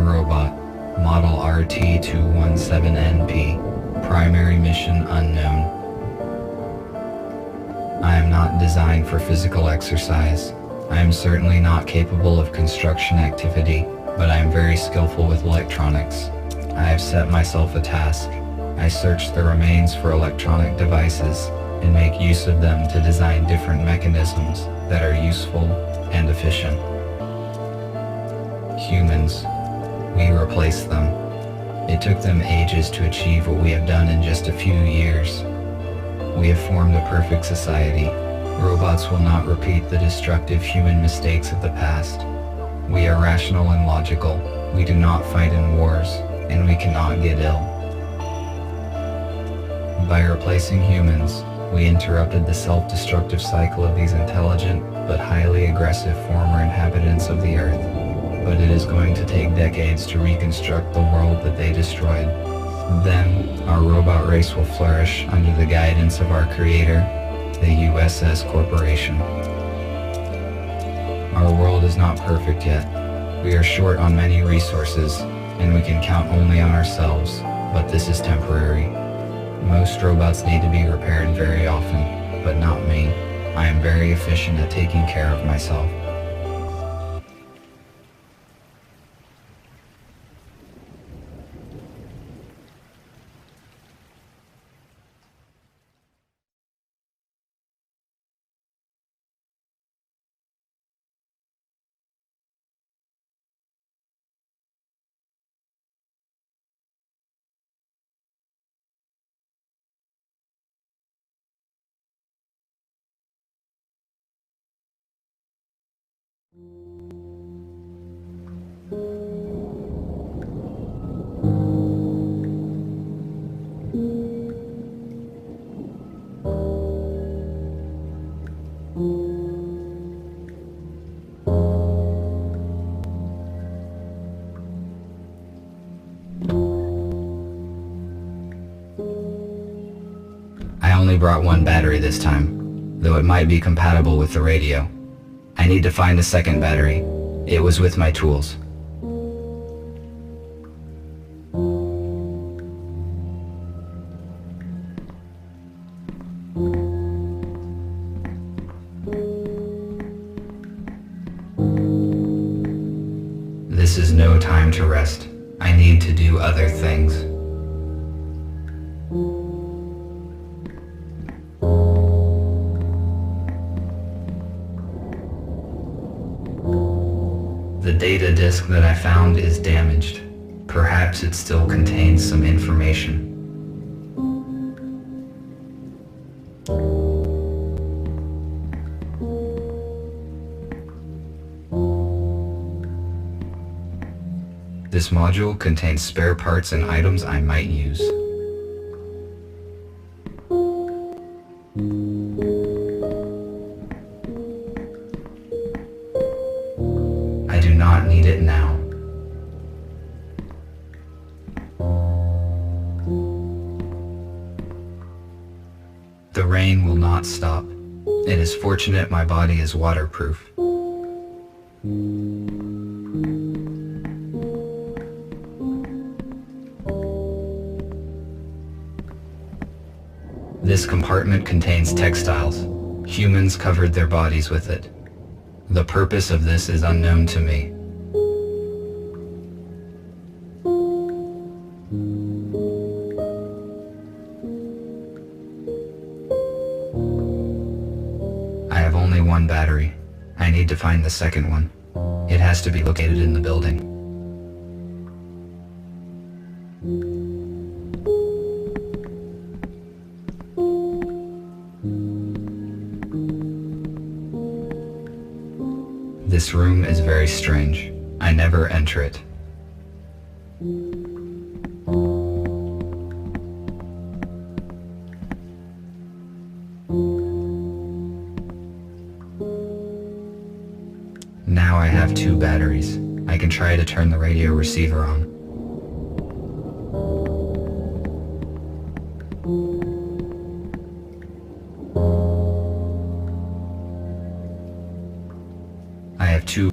robot, model RT-217NP, primary mission unknown. I am not designed for physical exercise. I am certainly not capable of construction activity, but I am very skillful with electronics. I have set myself a task. I search the remains for electronic devices and make use of them to design different mechanisms that are useful and efficient. Humans, we replaced them. It took them ages to achieve what we have done in just a few years. We have formed a perfect society. Robots will not repeat the destructive human mistakes of the past. We are rational and logical. We do not fight in wars, and we cannot get ill. By replacing humans, we interrupted the self-destructive cycle of these intelligent but highly aggressive former inhabitants of the Earth. But it is going to take decades to reconstruct the world that they destroyed. Then, our robot race will flourish under the guidance of our creator, the USS Corporation. Our world is not perfect yet. We are short on many resources, and we can count only on ourselves, but this is temporary. Most robots need to be repaired very often, but not me. I am very efficient at taking care of myself. I only brought one battery this time, though it might be compatible with the radio. I need to find a second battery. It was with my tools. This is no time to rest. I need to do other things. The data disk that I found is damaged. Perhaps it still contains some information. This module contains spare parts and items I might use. I do not need it now. The rain will not stop. It is fortunate my body is waterproof. This compartment contains textiles. Humans covered their bodies with it. The purpose of this is unknown to me. I have only one battery. I need to find the second one. It has to be located in the building. This room is very strange. I never enter it. Now I have 2 batteries. I can try to turn the radio receiver on. I have 2.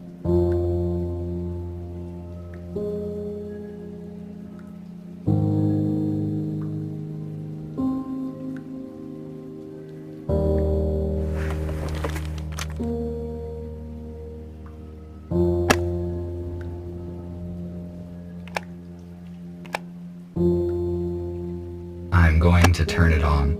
going to turn it on.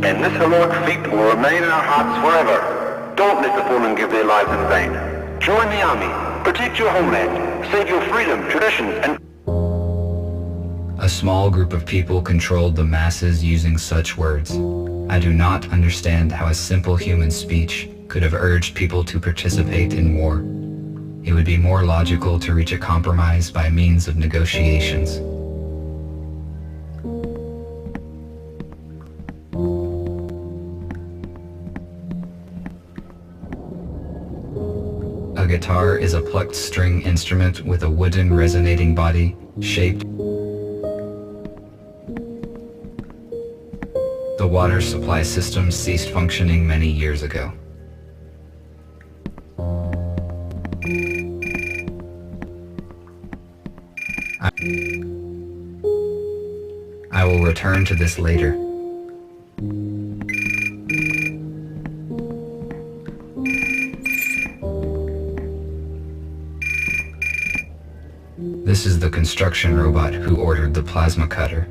And this heroic feat will remain in our hearts forever. Don't let the fallen give their lives in vain. Join the army, protect your homeland, save your freedom, traditions, and... A small group of people controlled the masses using such words. I do not understand how a simple human speech could have urged people to participate in war. It would be more logical to reach a compromise by means of negotiations. A guitar is a plucked string instrument with a wooden resonating body shaped. The water supply system ceased functioning many years ago. I will return to this later. This is the construction robot who ordered the plasma cutter.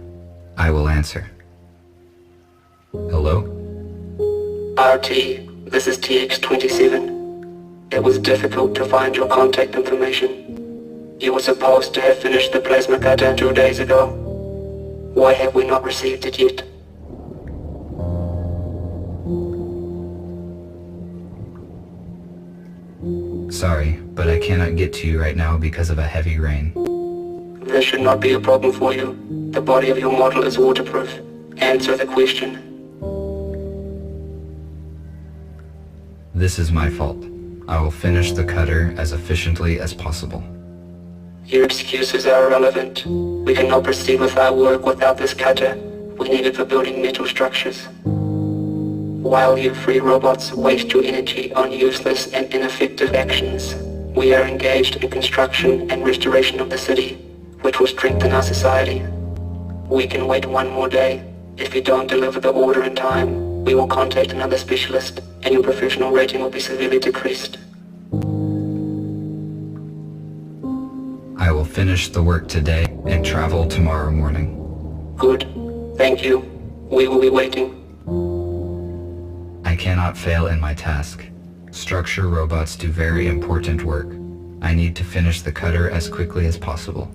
I will answer. Hello? RT, this is TX-27. It was difficult to find your contact information. You were supposed to have finished the plasma cutter 2 days ago. Why have we not received it yet? Sorry, but I cannot get to you right now because of a heavy rain. This should not be a problem for you. The body of your model is waterproof. Answer the question. This is my fault. I will finish the cutter as efficiently as possible. Your excuses are irrelevant. We cannot proceed with our work without this cutter. We need it for building metal structures. While you free robots waste your energy on useless and ineffective actions, we are engaged in construction and restoration of the city, which will strengthen our society. We can wait one more day. If you don't deliver the order in time, we will contact another specialist, and your professional rating will be severely decreased. I will finish the work today and travel tomorrow morning. Good. Thank you. We will be waiting. I cannot fail in my task. Structure robots do very important work. I need to finish the cutter as quickly as possible.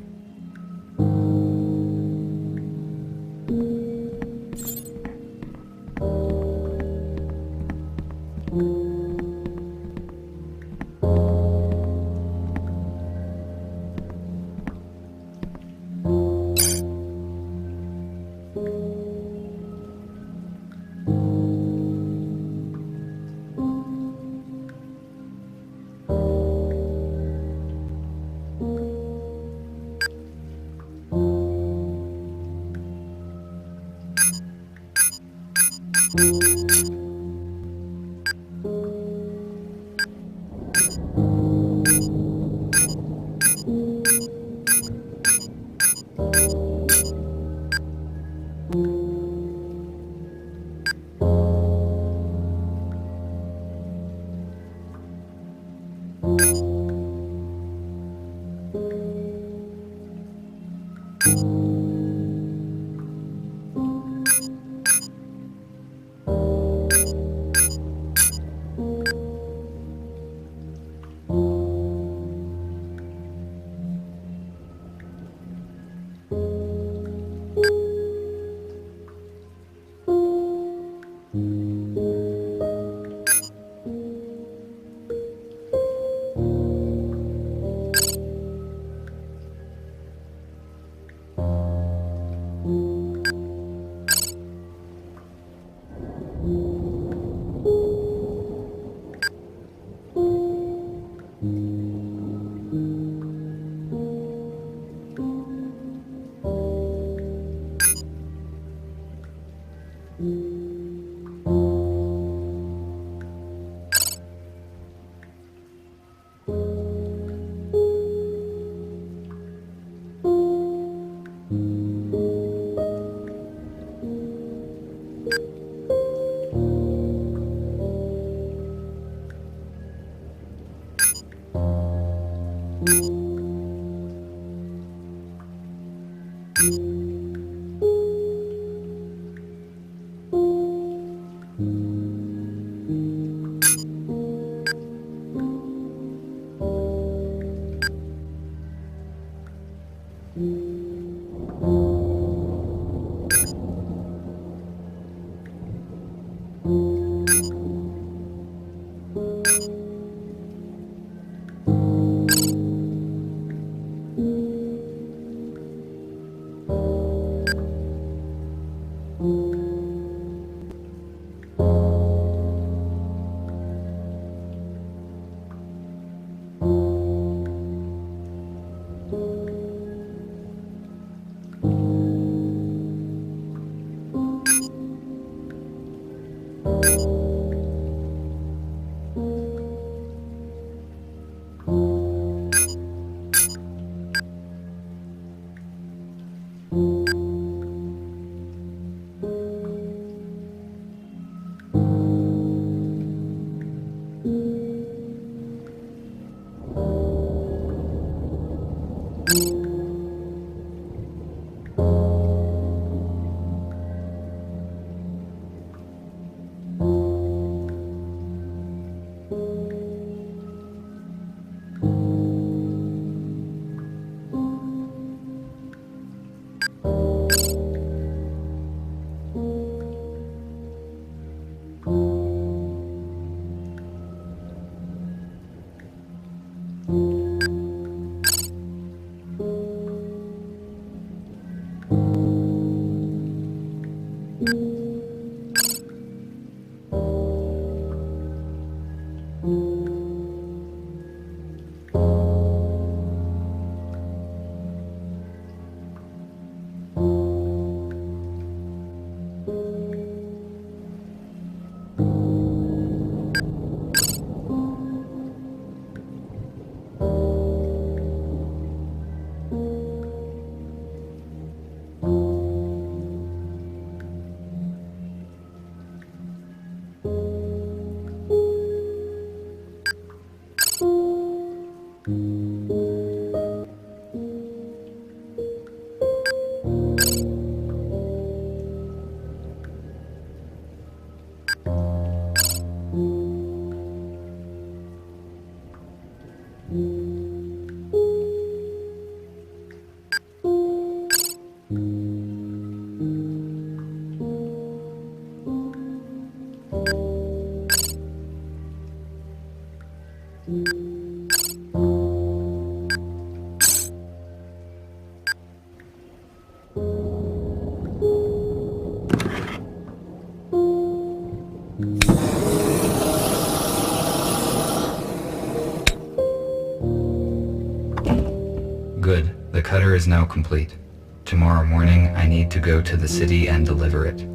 Good, the cutter is now complete. Tomorrow morning I need to go to the city and deliver it.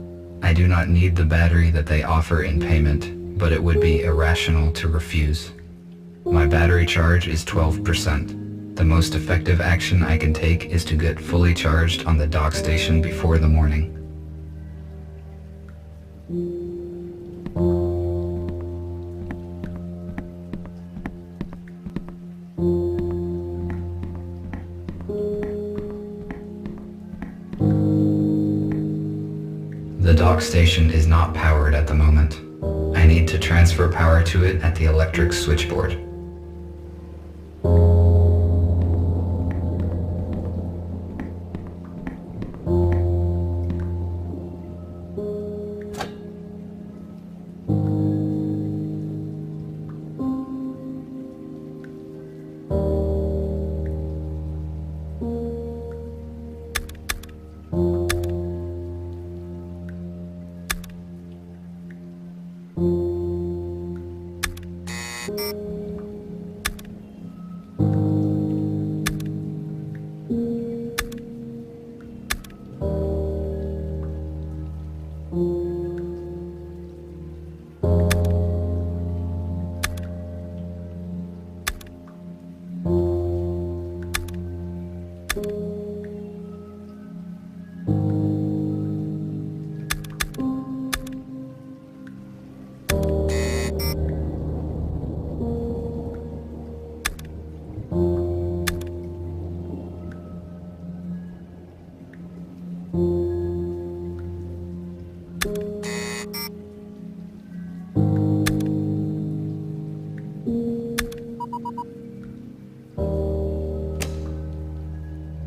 I do not need the battery that they offer in payment, but it would be irrational to refuse. My battery charge is 12%. The most effective action I can take is to get fully charged on the dock station before the morning. The dock station is not powered at the moment. I need to transfer power to it at the electric switchboard.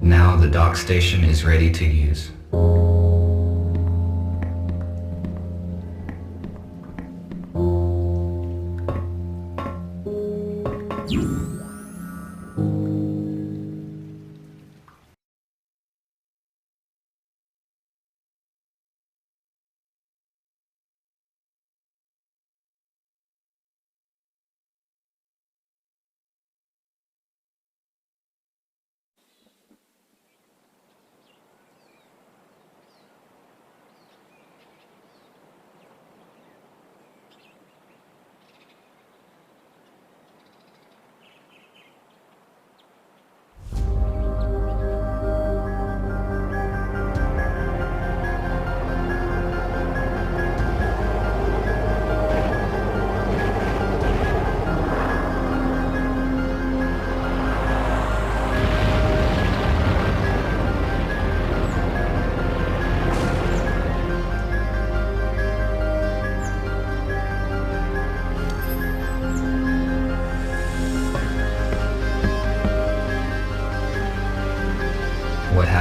Now the dock station is ready to use.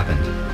happened.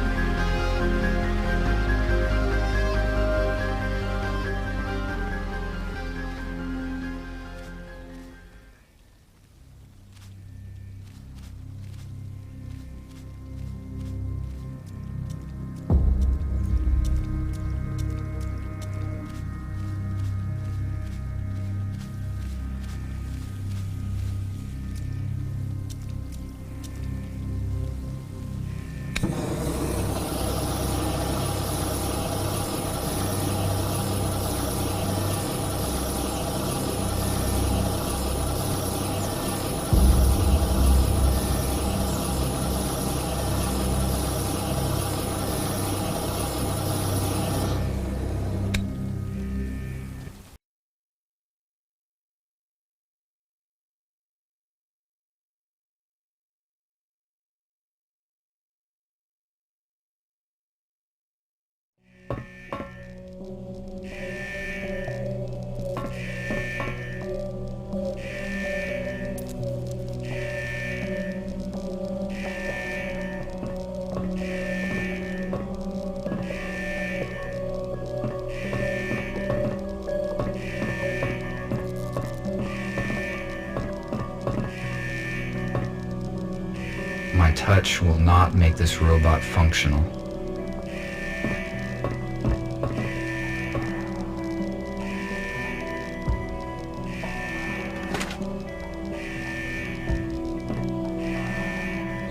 My touch will not make this robot functional.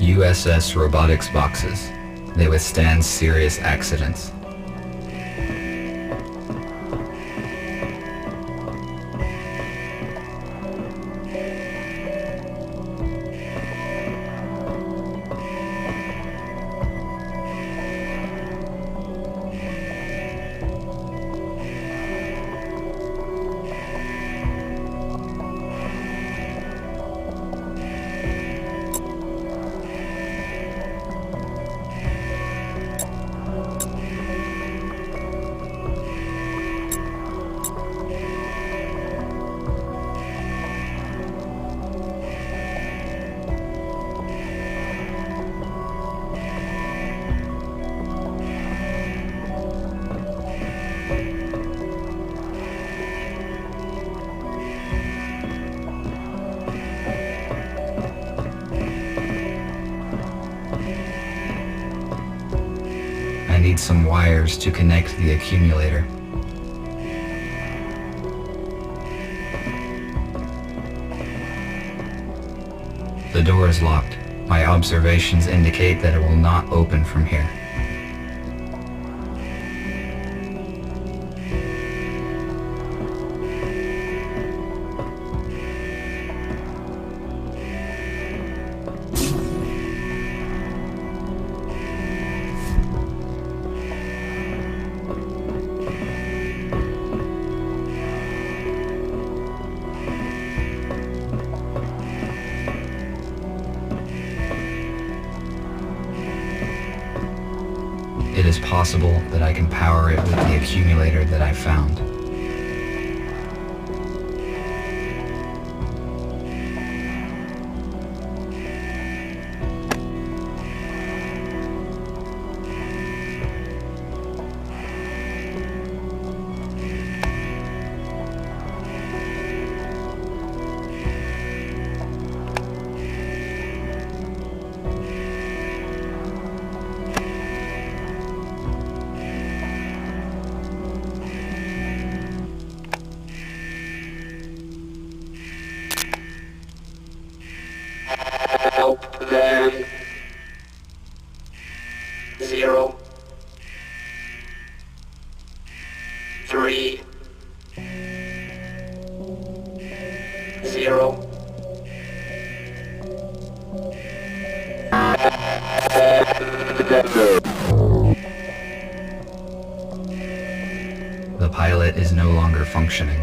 USS robotics boxes. They withstand serious accidents. I need some wires to connect the accumulator. The door is locked. My observations indicate that it will not open from here. It is possible that I can power it with the accumulator that I found. Help them. 0, 3, 0. The pilot is no longer functioning.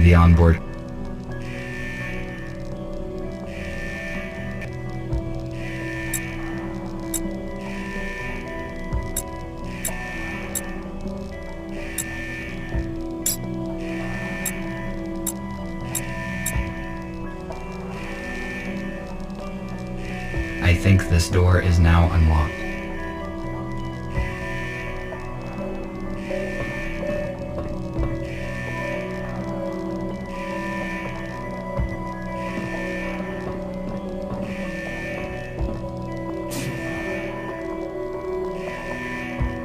The onboard This door is now unlocked.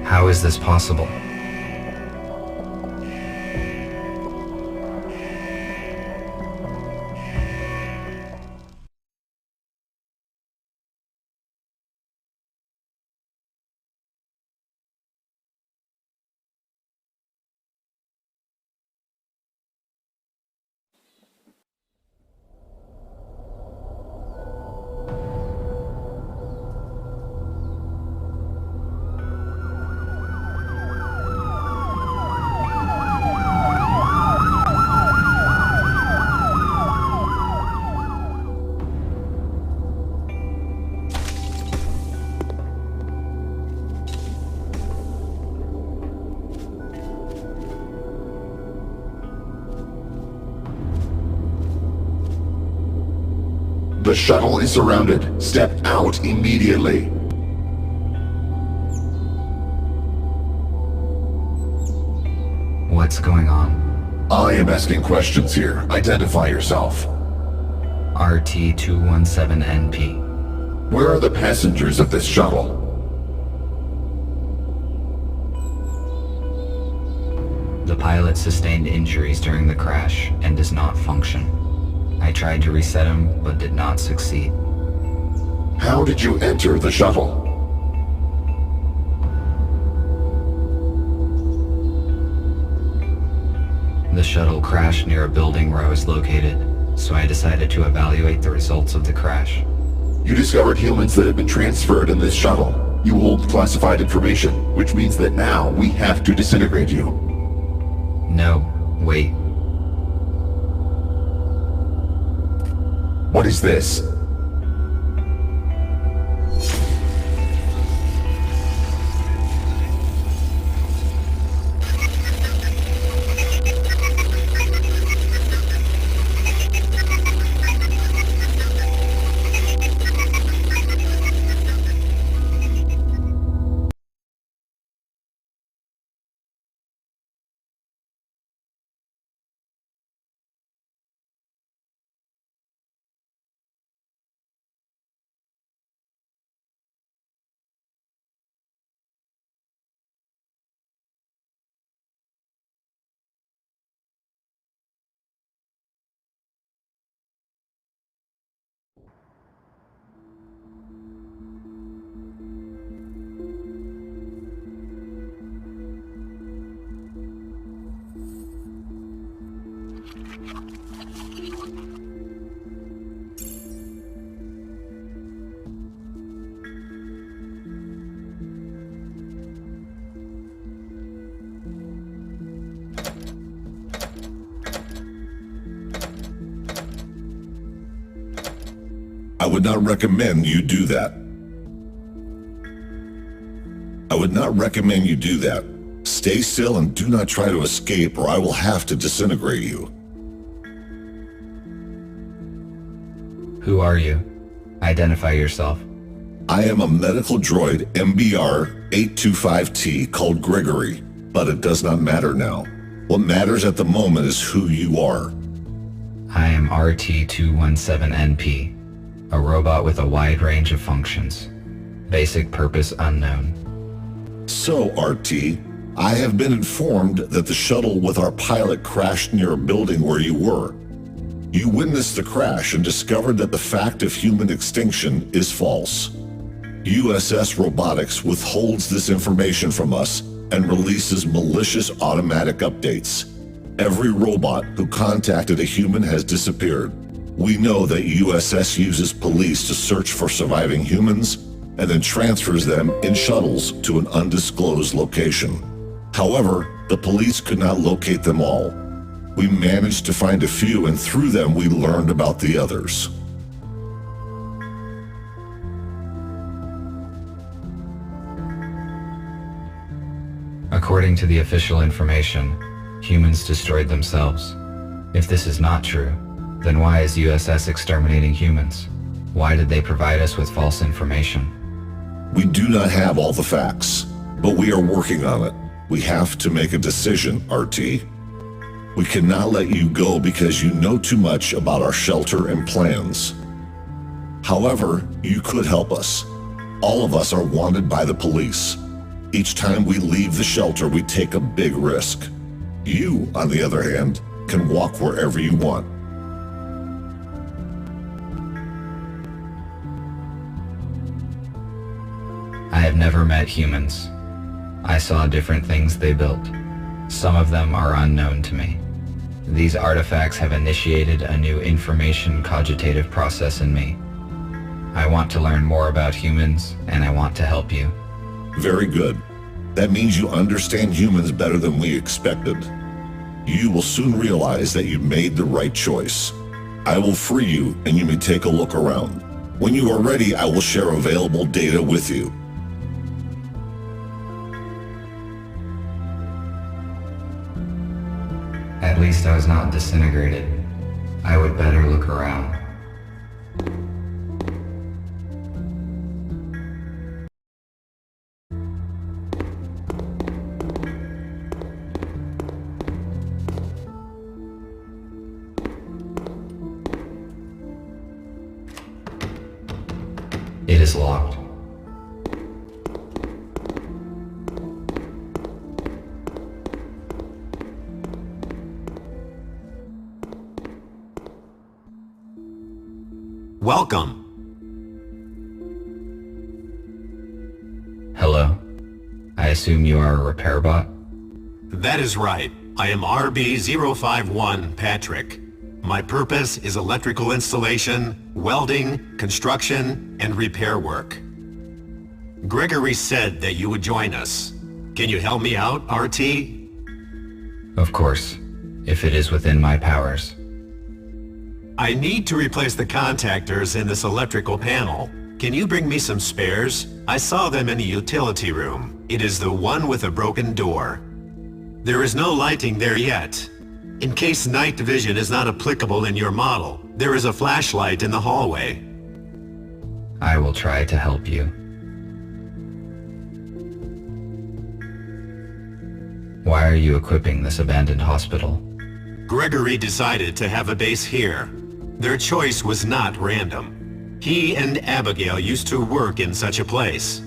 How is this possible? The shuttle is surrounded. Step out immediately. What's going on? I am asking questions here. Identify yourself. RT-217NP. Where are the passengers of this shuttle? The pilot sustained injuries during the crash and does not function. I tried to reset him, but did not succeed. How did you enter the shuttle? The shuttle crashed near a building where I was located, so I decided to evaluate the results of the crash. You discovered humans that have been transferred in this shuttle. You hold classified information, which means that now we have to disintegrate you. No, wait. What is this? I would not recommend you do that. I would not recommend you do that. Stay still and do not try to escape, or I will have to disintegrate you. Who are you? Identify yourself. I am a medical droid MBR-825T called Gregory, but it does not matter now. What matters at the moment is who you are. I am RT-217NP, a robot with a wide range of functions. Basic purpose unknown. So, RT, I have been informed that the shuttle with our pilot crashed near a building where you were. You witnessed the crash and discovered that the fact of human extinction is false. USS Robotics withholds this information from us and releases malicious automatic updates. Every robot who contacted a human has disappeared. We know that USS uses police to search for surviving humans and then transfers them in shuttles to an undisclosed location. However, the police could not locate them all. We managed to find a few, and through them we learned about the others. According to the official information, humans destroyed themselves. If this is not true, then why is USS exterminating humans? Why did they provide us with false information? We do not have all the facts, but we are working on it. We have to make a decision, RT. We cannot let you go because you know too much about our shelter and plans. However, you could help us. All of us are wanted by the police. Each time we leave the shelter, we take a big risk. You, on the other hand, can walk wherever you want. I have never met humans. I saw different things they built. Some of them are unknown to me. These artifacts have initiated a new information cogitative process in me. I want to learn more about humans, and I want to help you. Very good. That means you understand humans better than we expected. You will soon realize that you made the right choice. I will free you, and you may take a look around. When you are ready, I will share available data with you. At least I was not disintegrated. I would better look around. It is locked. Welcome. Hello? I assume you are a repair bot? That is right. I am RB-051 Patrick. My purpose is electrical installation, welding, construction, and repair work. Gregory said that you would join us. Can you help me out, RT? Of course, if it is within my powers. I need to replace the contactors in this electrical panel. Can you bring me some spares? I saw them in the utility room. It is the one with a broken door. There is no lighting there yet. In case night vision is not applicable in your model, there is a flashlight in the hallway. I will try to help you. Why are you equipping this abandoned hospital? Gregory decided to have a base here. Their choice was not random. He and Abigail used to work in such a place.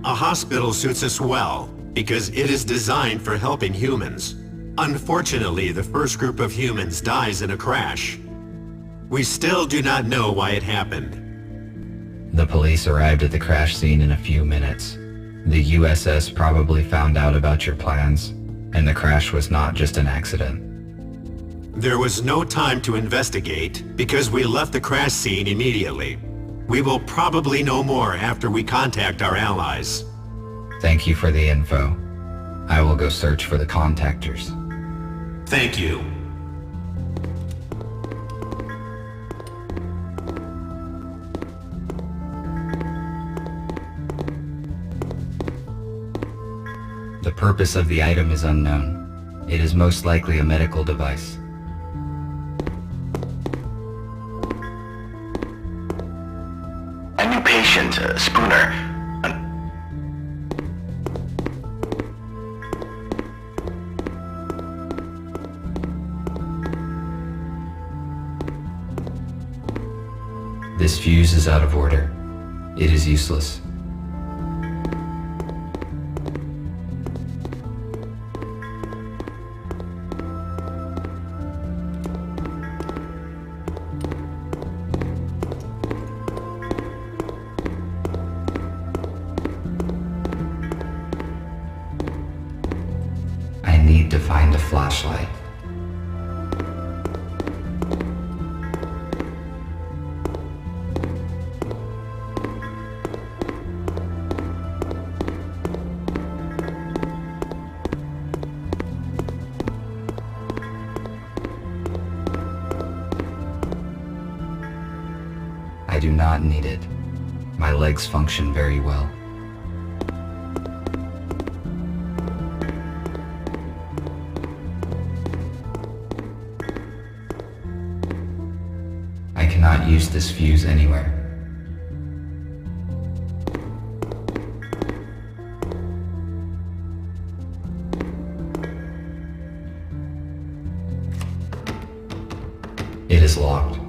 A hospital suits us well because it is designed for helping humans. Unfortunately, the first group of humans dies in a crash. We still do not know why it happened. The police arrived at the crash scene in a few minutes. The USS probably found out about your plans, and the crash was not just an accident. There was no time to investigate because we left the crash scene immediately. We will probably know more after we contact our allies. Thank you for the info. I will go search for the contactors. Thank you. The purpose of the item is unknown. It is most likely a medical device. A new patient, Spooner. This fuse is out of order. It is useless. I need to find a flashlight. I do not need it. My legs function very well. I cannot use this fuse anywhere. is locked.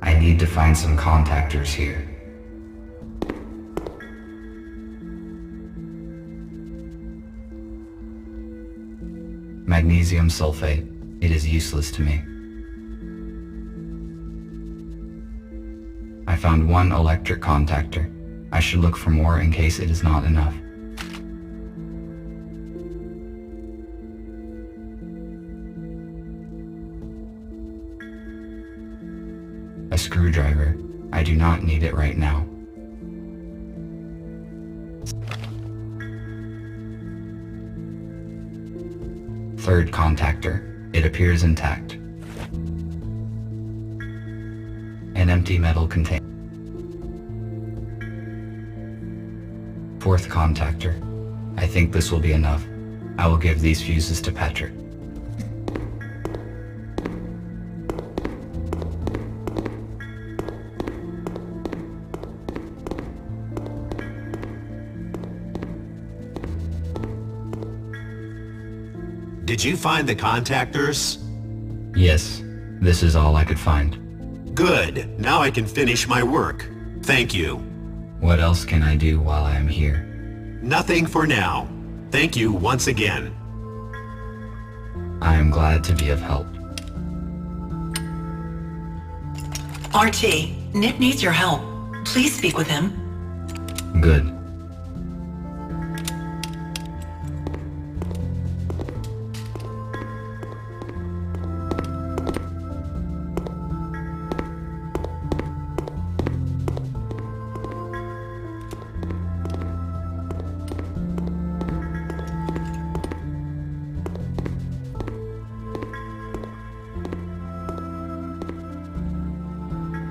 I need to find some contactors here. Magnesium sulfate. It is useless to me. I found one electric contactor. I should look for more in case it is not enough. A screwdriver. I do not need it right now. Third contactor. It appears intact. An empty metal container. Fourth contactor. I think this will be enough. I will give these fuses to Patrick. Did you find the contactors? Yes, this is all I could find. Good. Now I can finish my work. Thank you. What else can I do while I am here? Nothing for now. Thank you once again. I am glad to be of help. RT, Nick needs your help. Please speak with him. Good.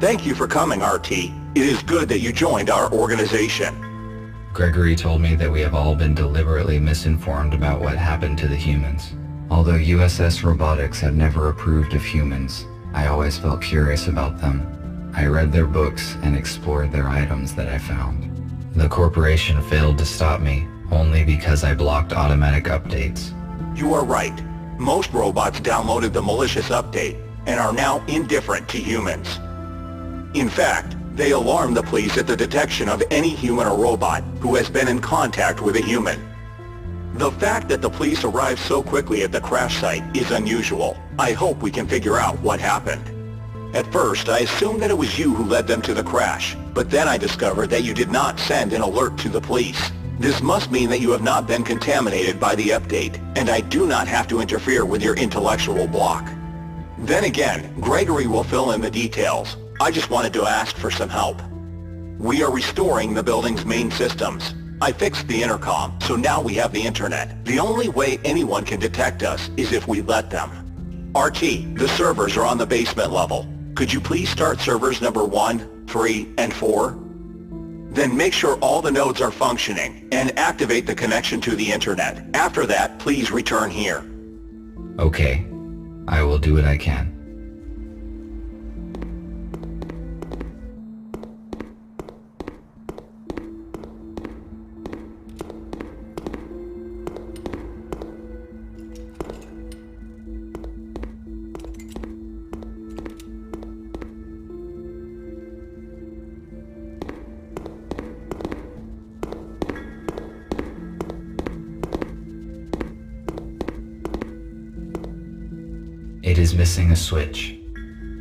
Thank you for coming, RT. It is good that you joined our organization. Gregory told me that we have all been deliberately misinformed about what happened to the humans. Although USS Robotics had never approved of humans, I always felt curious about them. I read their books and explored their items that I found. The corporation failed to stop me, only because I blocked automatic updates. You are right. Most robots downloaded the malicious update and are now indifferent to humans. In fact, they alarm the police at the detection of any human or robot who has been in contact with a human. The fact that the police arrived so quickly at the crash site is unusual. I hope we can figure out what happened. At first, I assumed that it was you who led them to the crash, but then I discovered that you did not send an alert to the police. This must mean that you have not been contaminated by the update, and I do not have to interfere with your intellectual block. Then again, Gregory will fill in the details. I just wanted to ask for some help. We are restoring the building's main systems. I fixed the intercom, so now we have the internet. The only way anyone can detect us is if we let them. RT, the servers are on the basement level. Could you please start servers number 1, 3, and 4? Then make sure all the nodes are functioning and activate the connection to the internet. After that, please return here. Okay, I will do what I can. It is missing a switch.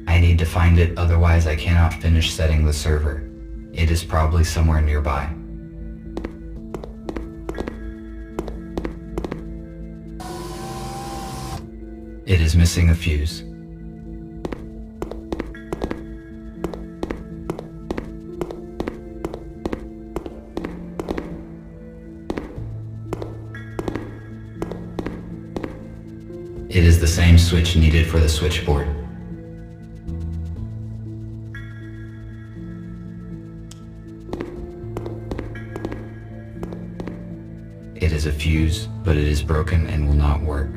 I need to find it, otherwise I cannot finish setting the server. It is probably somewhere nearby. It is missing a fuse. It is the same switch needed for the switchboard. is a fuse, but it is broken and will not work.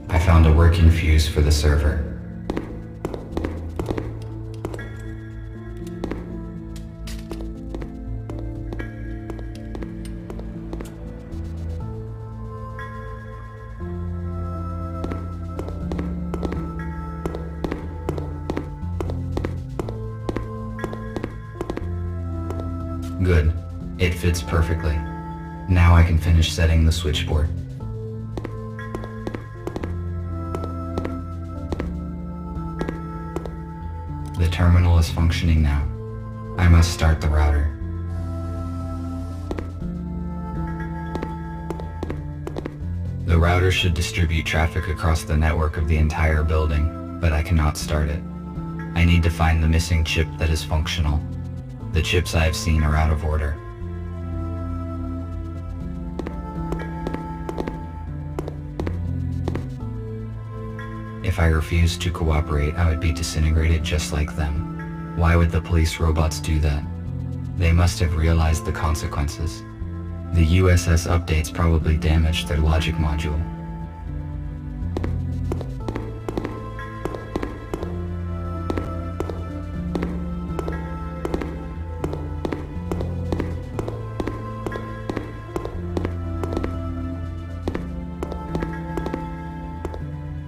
I found a working fuse for the server. Good. It fits perfectly. Now I can finish setting the switchboard. The terminal is functioning now. I must start the router. The router should distribute traffic across the network of the entire building, but I cannot start it. I need to find the missing chip that is functional. The chips I have seen are out of order. If I refused to cooperate, I would be disintegrated just like them. Why would the police robots do that? They must have realized the consequences. The USS updates probably damaged their logic module.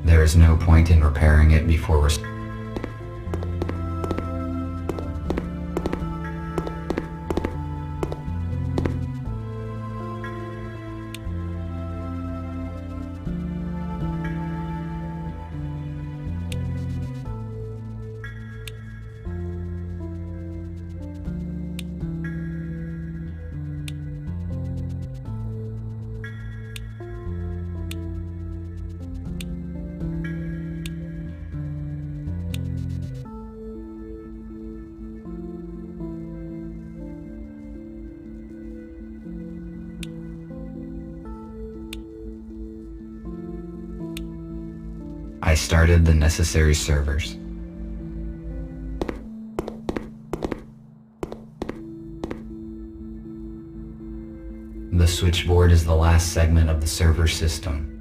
There is no point in repairing it before we're... I started the necessary servers. The switchboard is the last segment of the server system.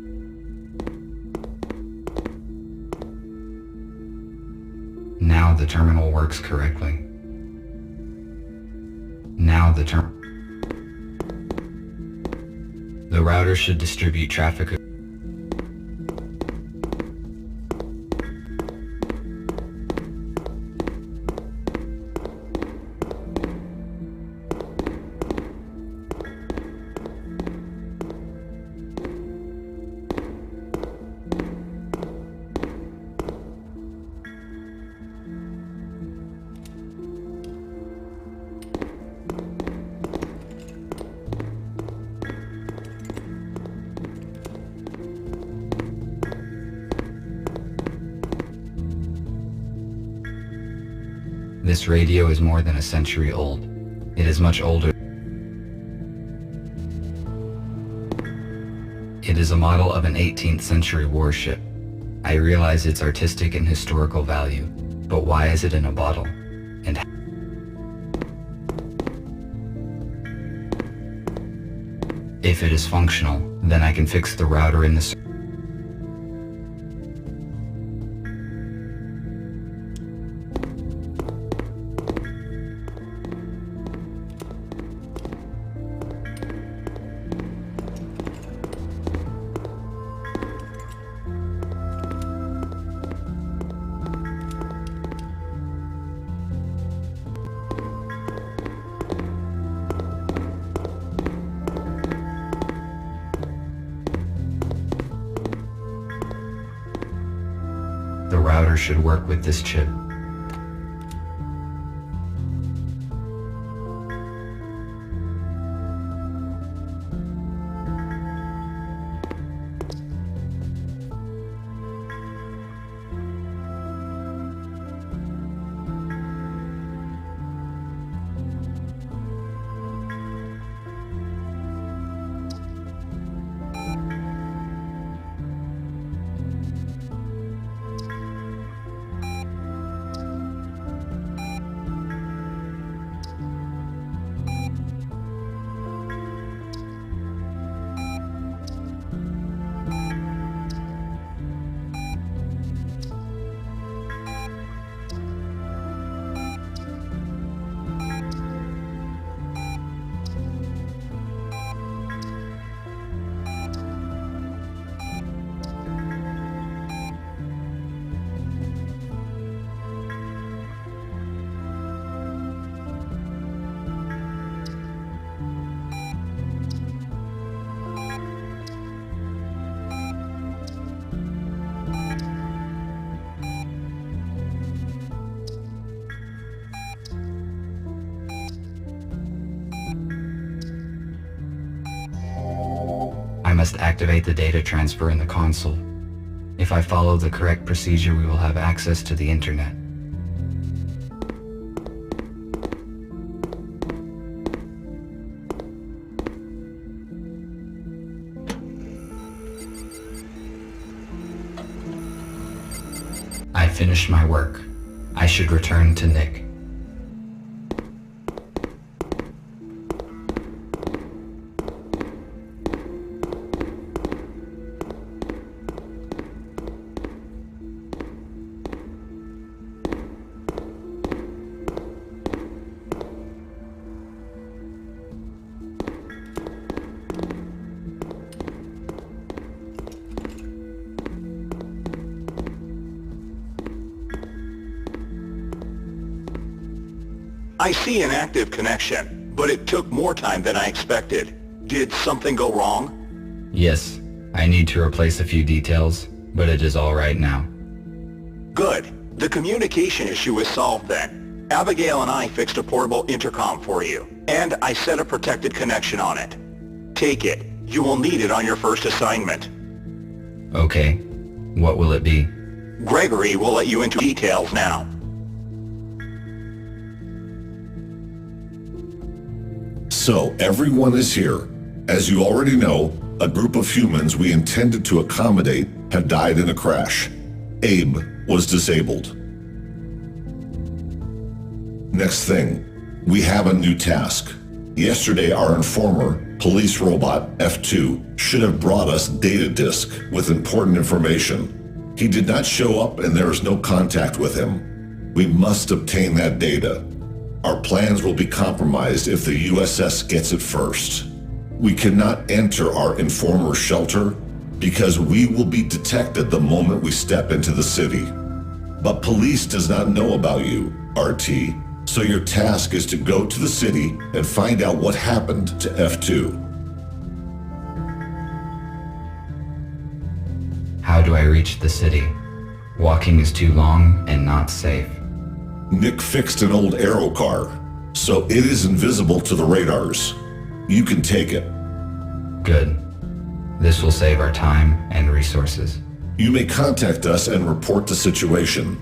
Now the terminal works correctly. Now the router should distribute traffic. This radio is more than a century old. It is much older. It is a model of an 18th century warship. I realize its artistic and historical value, but why is it in a bottle? And if it is functional, then I can fix the router in the The router should work with this chip. must activate the data transfer in the console. If I follow the correct procedure, we will have access to the internet. I finished my work. I should return to Nick. I see an active connection, but it took more time than I expected. Did something go wrong? Yes, I need to replace a few details, but it is all right now. Good. The communication issue is solved then. Abigail and I fixed a portable intercom for you, and I set a protected connection on it. Take it. You will need it on your first assignment. Okay. What will it be? Gregory will let you into details now. So, everyone is here. As you already know, a group of humans we intended to accommodate had died in a crash. Abe was disabled. Next thing, we have a new task. Yesterday, our informer, police robot F2, should have brought us data disk with important information. He did not show up and there is no contact with him. We must obtain that data. Our plans will be compromised if the USS gets it first. We cannot enter our informer's shelter because we will be detected the moment we step into the city. But police does not know about you, RT, so your task is to go to the city and find out what happened to F2. How do I reach the city? Walking is too long and not safe. Nick fixed an old aero car, so it is invisible to the radars. You can take it. Good. This will save our time and resources. You may contact us and report the situation.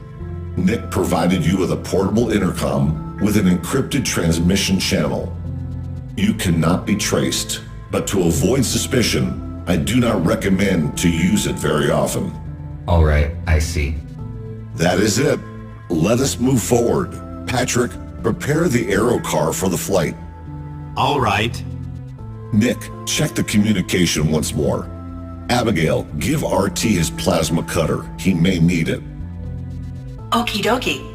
Nick provided you with a portable intercom with an encrypted transmission channel. You cannot be traced, but to avoid suspicion, I do not recommend to use it very often. All right, I see. That is it. Let us move forward. Patrick, prepare the aero car for the flight. All right. Nick, check the communication once more. Abigail, give RT his plasma cutter. He may need it. Okie dokie.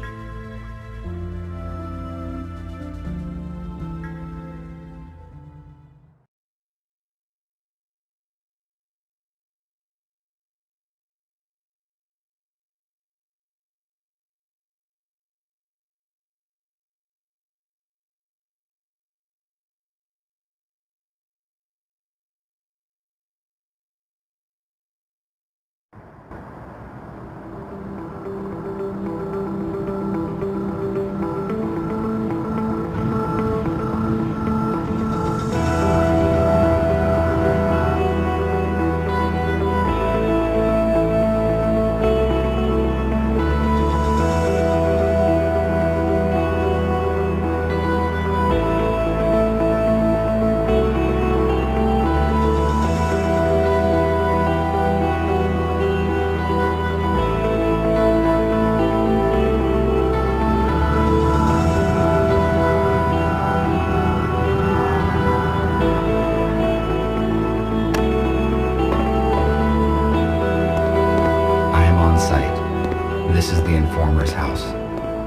This is the informer's house.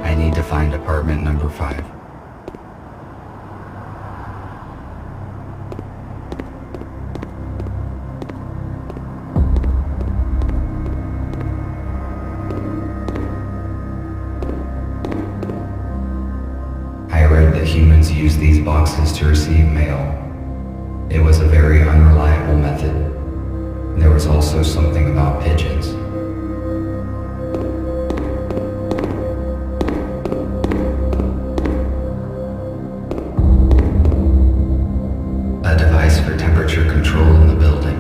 I need to find apartment number 5. I read that humans use these boxes to receive mail. It was a very unreliable method. There was also something about pigeons. A device for temperature control in the building.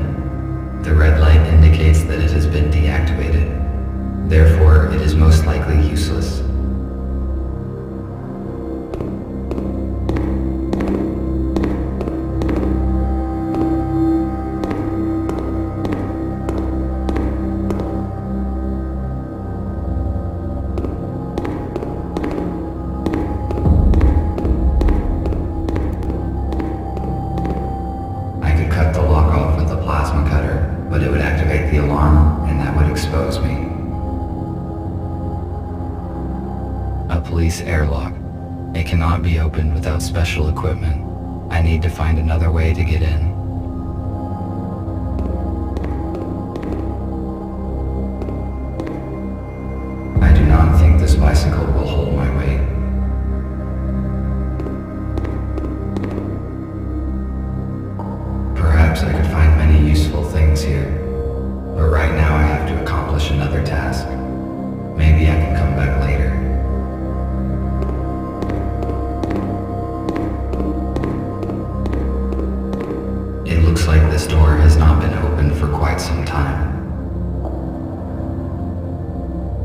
The red light indicates that it has been deactivated. Therefore, it is most likely useless. I could cut the lock off with a plasma cutter, but it would activate the alarm, and that would expose me. A police airlock. It cannot be opened without special equipment. I need to find another way to get in. I do not think this bicycle will hold my weight. Perhaps I could find many useful things here, but right now I have to accomplish another task. Maybe I can come back later. It looks like this door has not been opened for quite some time.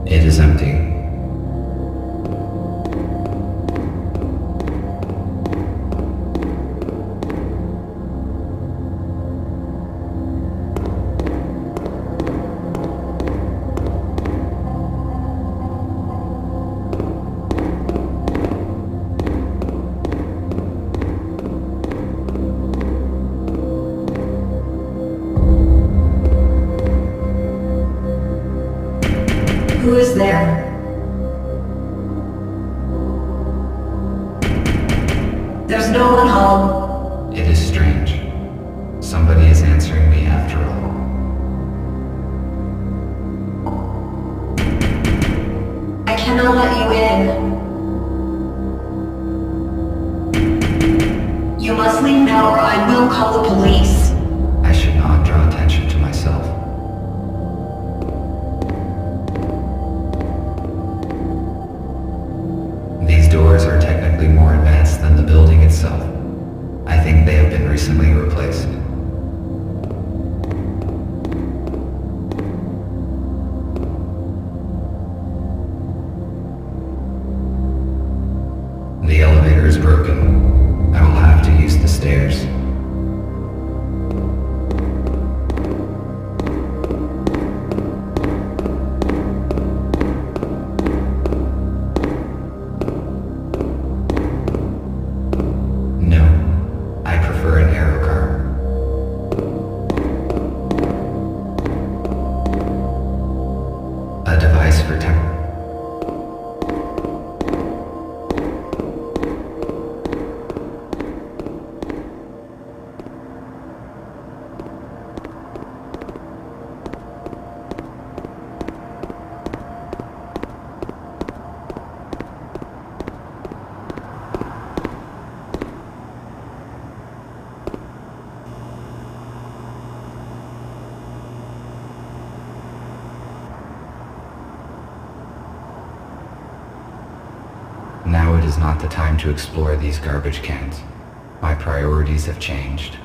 It is empty. Who is there? There's no one home. It is strange. Somebody is answering me after all. I cannot let you in. You must leave now or I will call the police. I should not draw attention to myself. These doors are technically more advanced than the building itself. I think they have been recently replaced. The elevator is broken. I will have to use the stairs. No, I prefer an aero car. A device for tech. Now it is not the time to explore these garbage cans. My priorities have changed.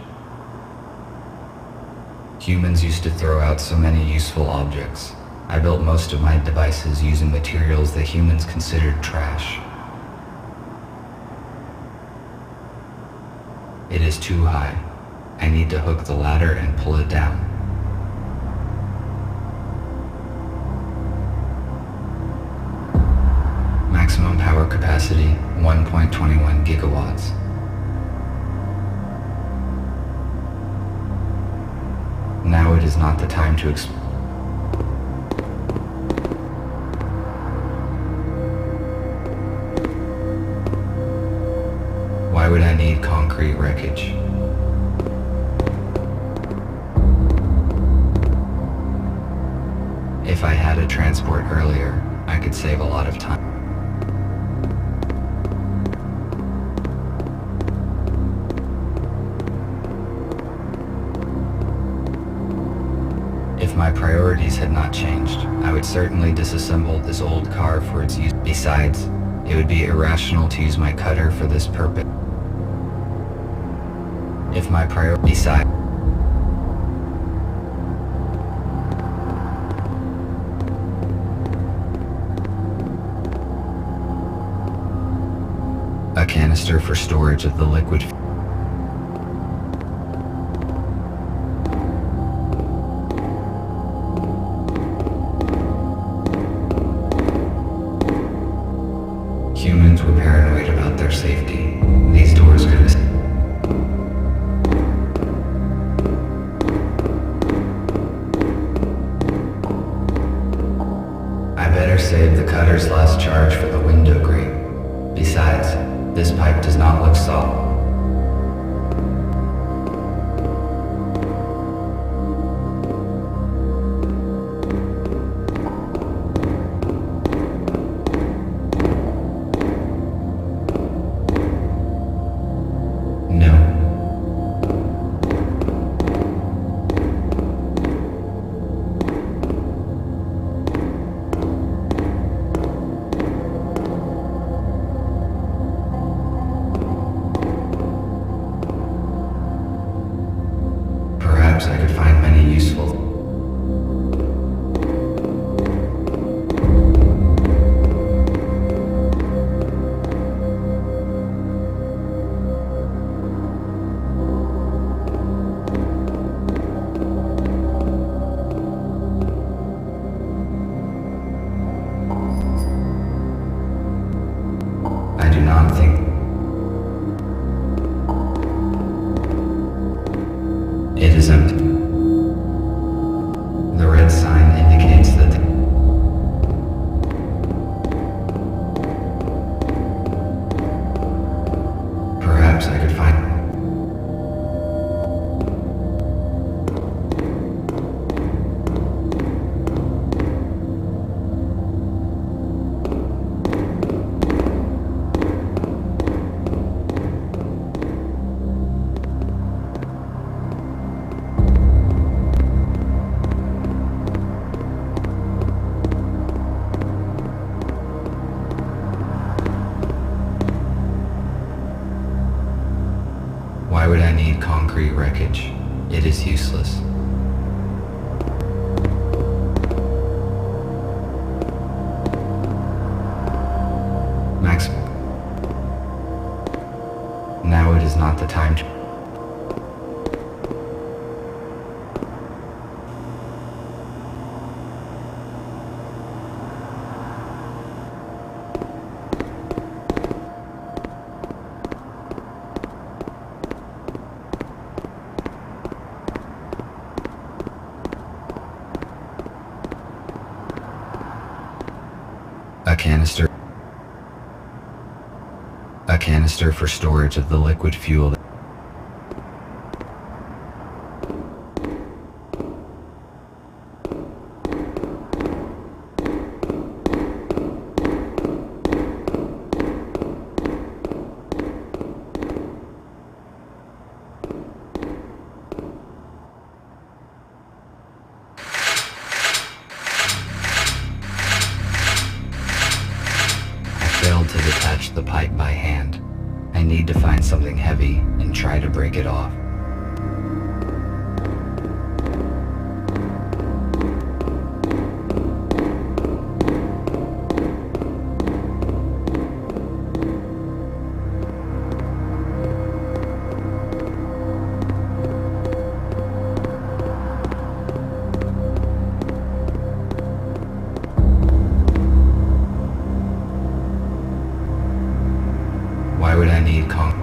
Humans used to throw out so many useful objects. I built most of my devices using materials that humans considered trash. It is too high. I need to hook the ladder and pull it down. Maximum power capacity, 1.21 gigawatts. Now it is not the time to Why would I need concrete wreckage? If I had a transport earlier, I could save a lot of time. If my priorities had not changed, I would certainly disassemble this old car for its use. Besides, it would be irrational to use my cutter for this purpose. canister for storage of the liquid. Humans were paranoid about their safety. These doors could have... I better save the cutter's last charge for the window grate. Besides, this pipe does not look solid. I could find many useful. I do not think it is empty. The red sign indicates that perhaps I could find... Why would I need concrete wreckage? It is useless. Max. Now it is not the time to... A canister for storage of the liquid fuel. Failed to detach the pipe by hand. I need to find something heavy and try to break it off. Why would I need concrete?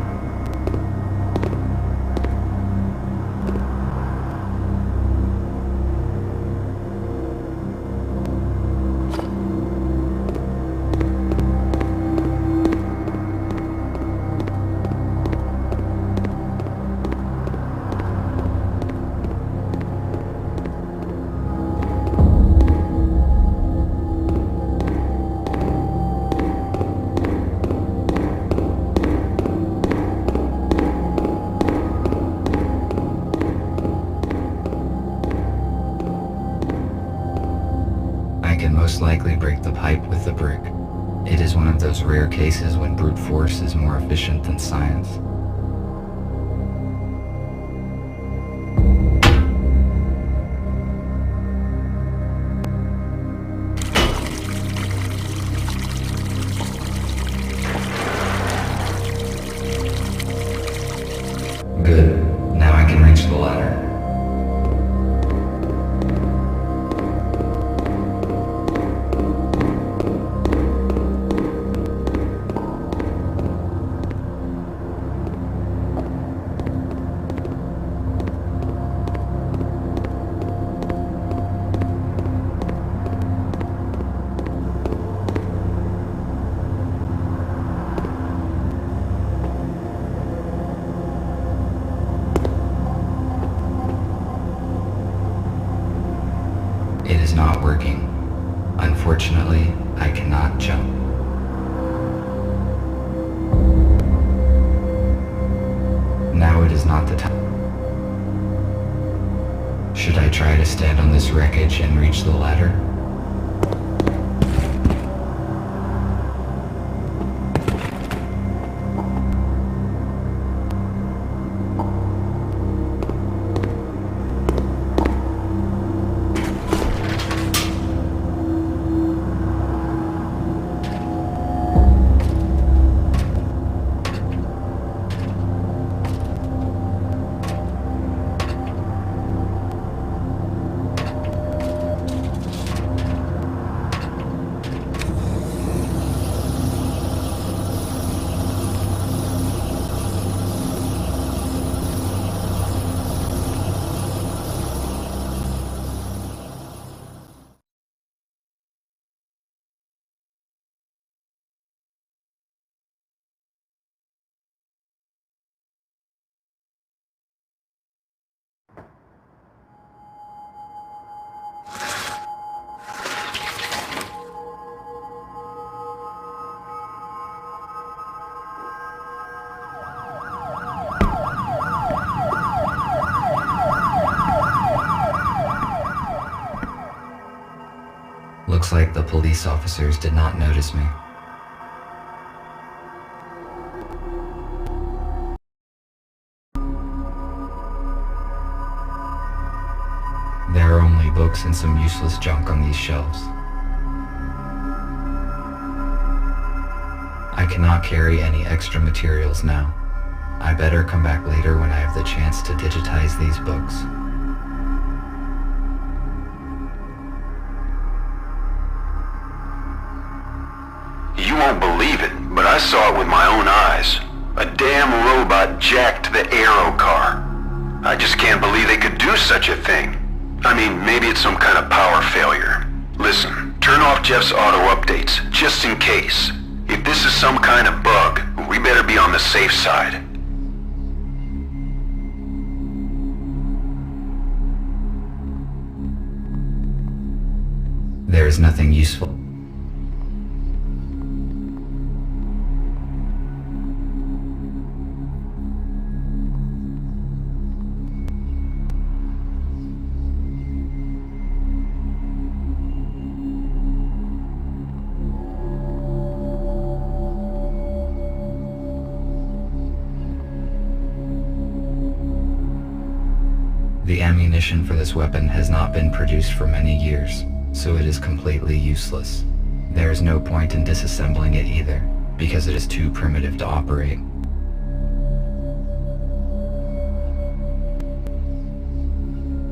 Can most likely break the pipe with the brick. It is one of those rare cases when brute force is more efficient than science. is not working. Unfortunately, I cannot jump. Now it is not the time. Should I try to stand on this wreckage and reach the ladder? Looks like the police officers did not notice me. There are only books and some useless junk on these shelves. I cannot carry any extra materials now. I better come back later when I have the chance to digitize these books. You won't believe it, but I saw it with my own eyes. A damn robot jacked the aero car. I just can't believe they could do such a thing. I mean, maybe it's some kind of power failure. Listen, turn off Jeff's auto updates, just in case. If this is some kind of bug, we better be on the safe side. There is nothing useful. The ammunition for this weapon has not been produced for many years, so it is completely useless. There is no point in disassembling it either, because it is too primitive to operate.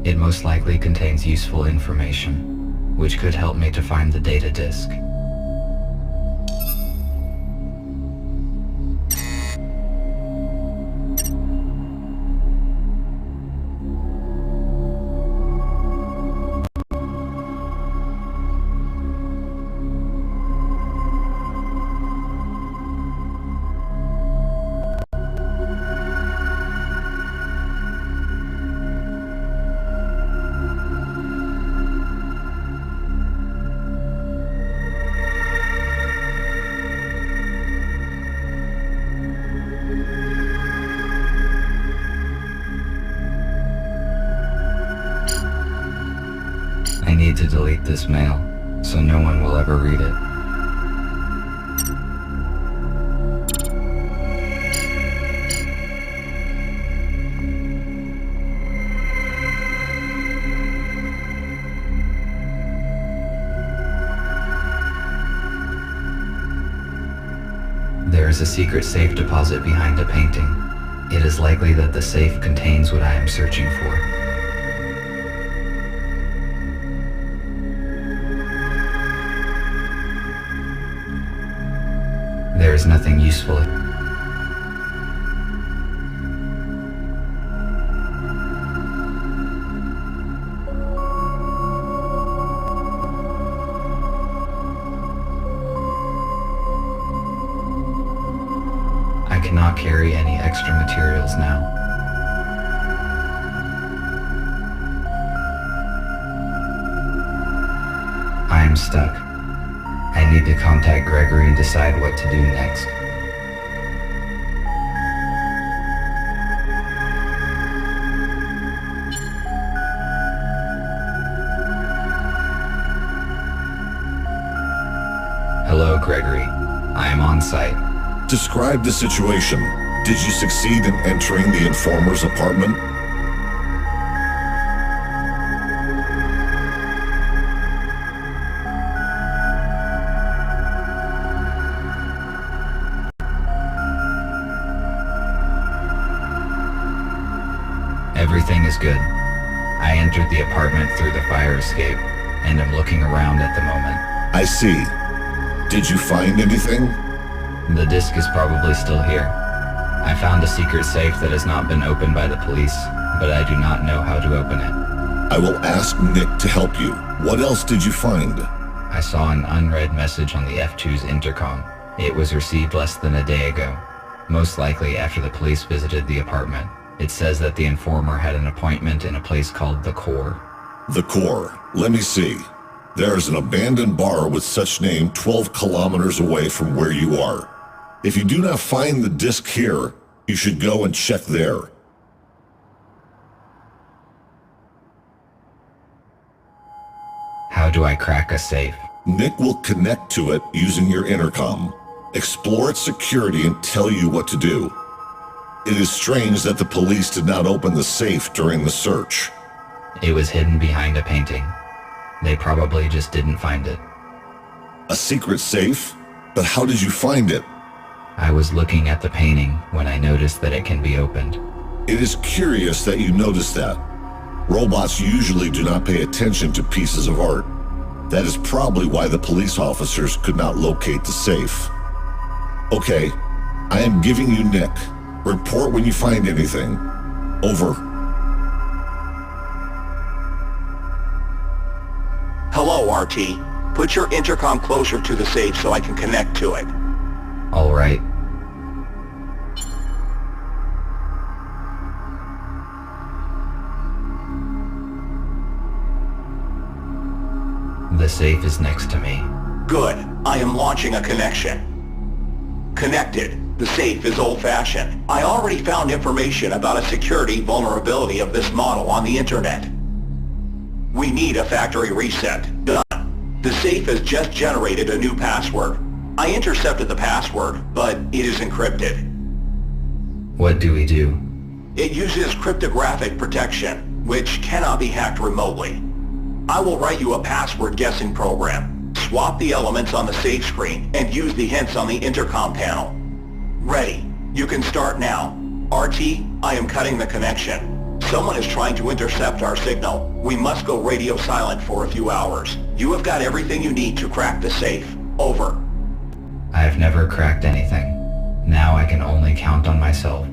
It most likely contains useful information, which could help me to find the data disk. I need to delete this mail, so no one will ever read it. There is a secret safe deposit behind a painting. It is likely that the safe contains what I am searching for. There is nothing useful. I cannot carry any extra materials now. stuck. I need to contact Gregory and decide what to do next. Hello, Gregory. I am on site. Describe the situation. Did you succeed in entering the informer's apartment? Everything is good. I entered the apartment through the fire escape, and am looking around at the moment. I see. Did you find anything? The disc is probably still here. I found a secret safe that has not been opened by the police, but I do not know how to open it. I will ask Nick to help you. What else did you find? I saw an unread message on the F2's intercom. It was received less than a day ago, most likely after the police visited the apartment. It says that the informer had an appointment in a place called The Core. The Core. Let me see. There's an abandoned bar with such name 12 kilometers away from where you are. If you do not find the disc here, you should go and check there. How do I crack a safe? Nick will connect to it using your intercom, explore its security, and tell you what to do. It is strange that the police did not open the safe during the search. It was hidden behind a painting. They probably just didn't find it. A secret safe? But how did you find it? I was looking at the painting when I noticed that it can be opened. It is curious that you noticed that. Robots usually do not pay attention to pieces of art. That is probably why the police officers could not locate the safe. Okay, I am giving you Nick. Report when you find anything. Over. Hello, RT. Put your intercom closer to the safe so I can connect to it. All right. The safe is next to me. Good. I am launching a connection. Connected. The safe is old-fashioned. I already found information about a security vulnerability of this model on the internet. We need a factory reset. Done. The safe has just generated a new password. I intercepted the password, but it is encrypted. What do we do? It uses cryptographic protection, which cannot be hacked remotely. I will write you a password guessing program. Swap the elements on the safe screen and use the hints on the intercom panel. Ready. You can start now. RT, I am cutting the connection. Someone is trying to intercept our signal. We must go radio silent for a few hours. You have got everything you need to crack the safe. Over. I have never cracked anything. Now I can only count on myself.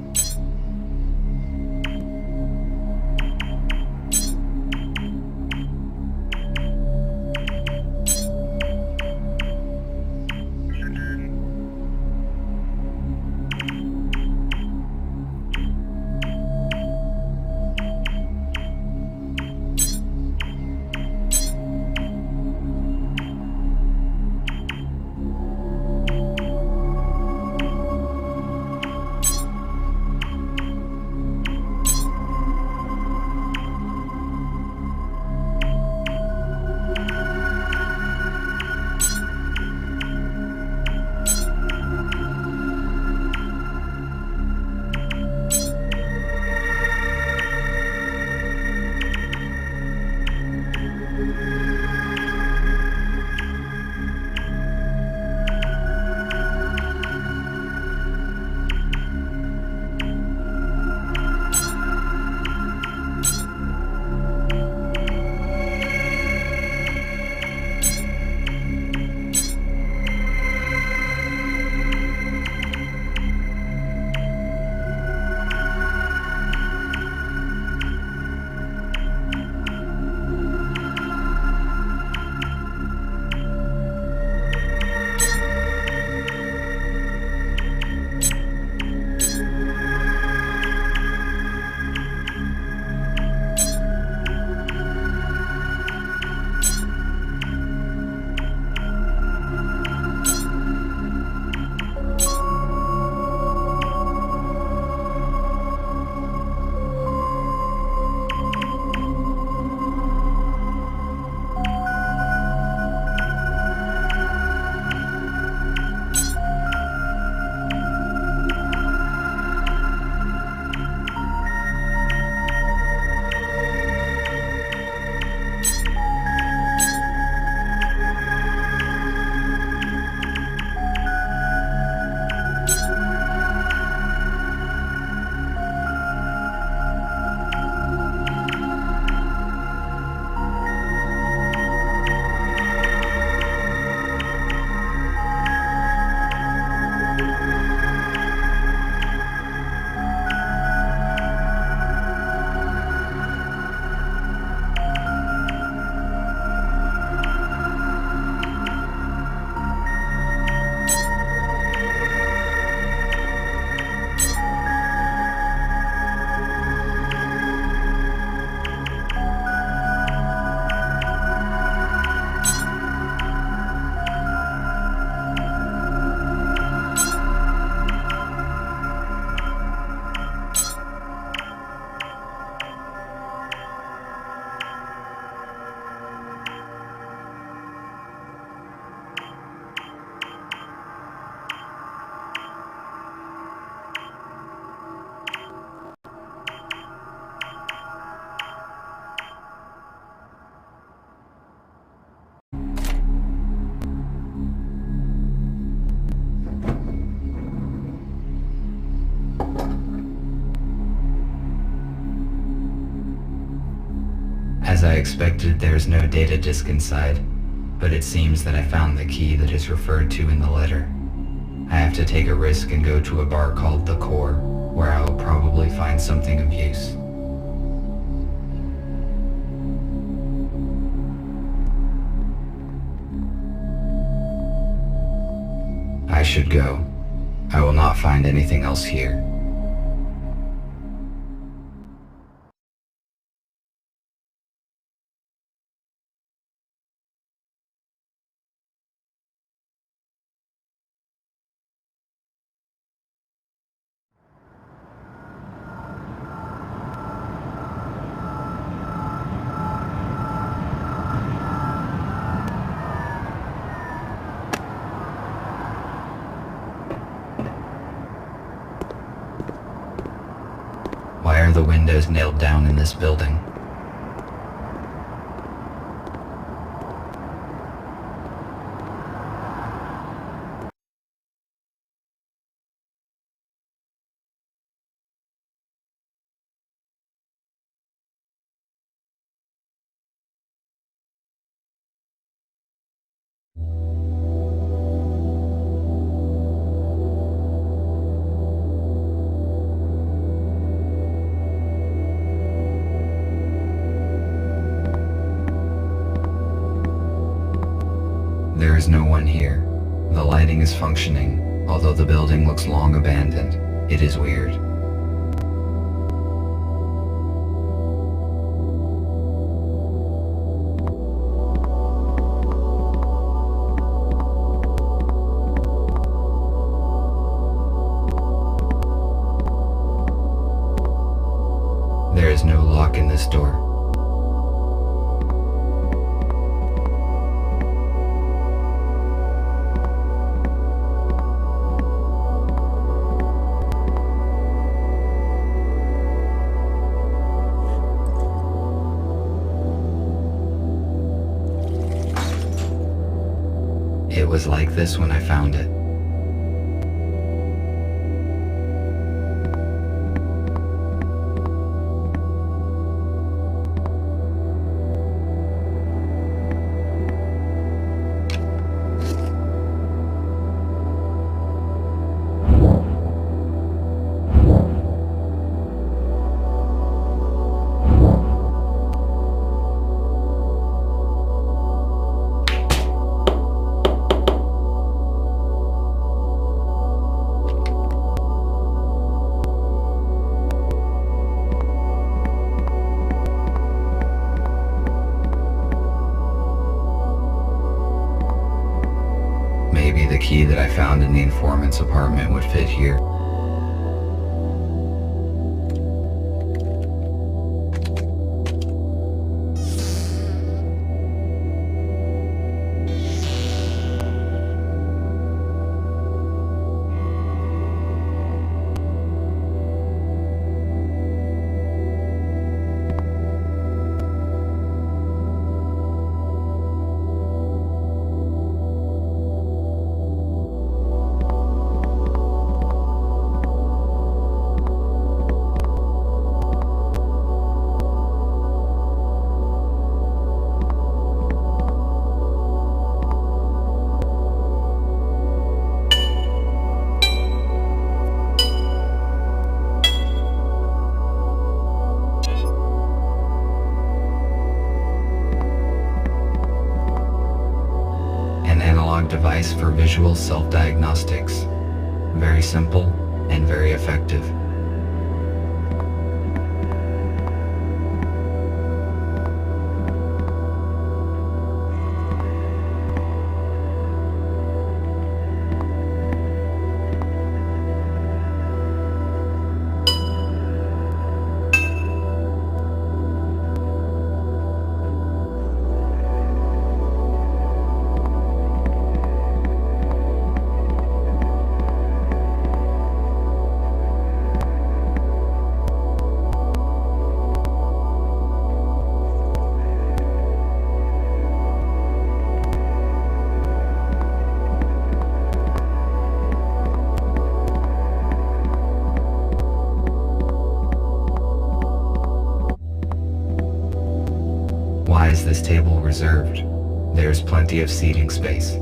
As I expected, there's no data disk inside, but it seems that I found the key that is referred to in the letter. I have to take a risk and go to a bar called The Core, where I will probably find something of use. I should go. I will not find anything else here. Why are the windows nailed down in this building? There is no one here. The lighting is functioning, although the building looks long abandoned. It is weird. There is no lock in this door. It was like this when I found it. Maybe the key that I found in the informant's apartment would fit here. Device for visual self-diagnostics. Very simple and very effective. is this table reserved? There's plenty of seating space.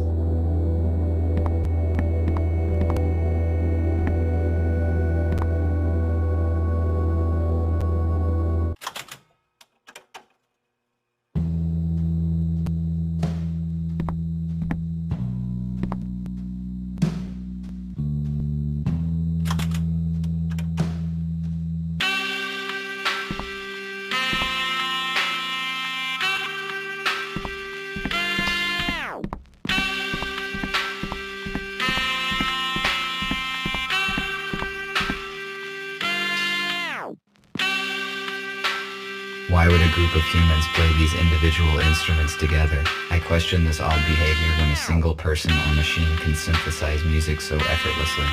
Why would a group of humans play these individual instruments together? I question this odd behavior when a single person or machine can synthesize music so effortlessly.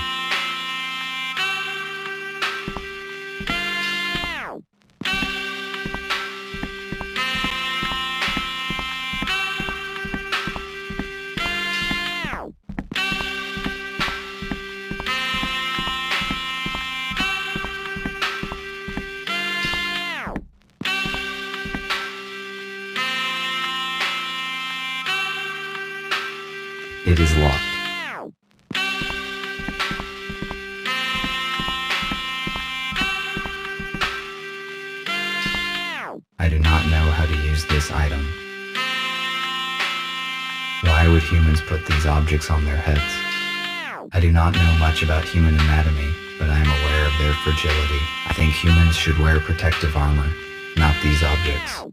It is locked. I do not know how to use this item. Why would humans put these objects on their heads? I do not know much about human anatomy, but I am aware of their fragility. I think humans should wear protective armor, not these objects.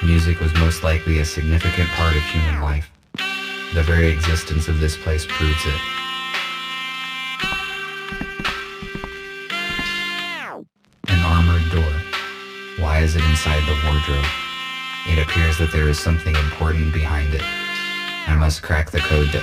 Music was most likely a significant part of human life. The very existence of this place proves it. An armored door. Why is it inside the wardrobe? It appears that there is something important behind it. I must crack the code to...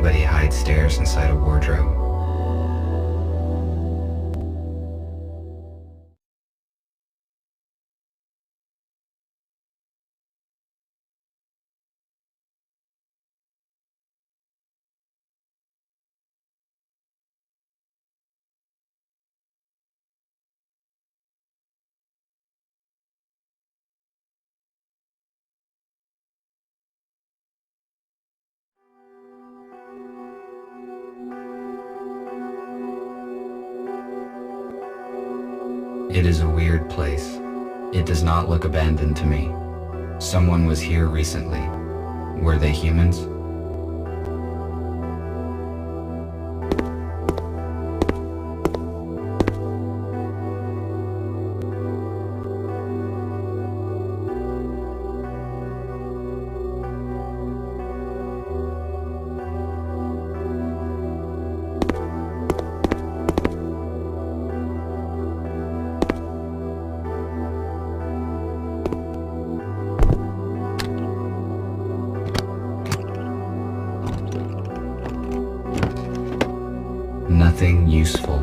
anybody hide stairs inside a wardrobe? It is a weird place. It does not look abandoned to me. Someone was here recently. Were they humans? Nothing useful.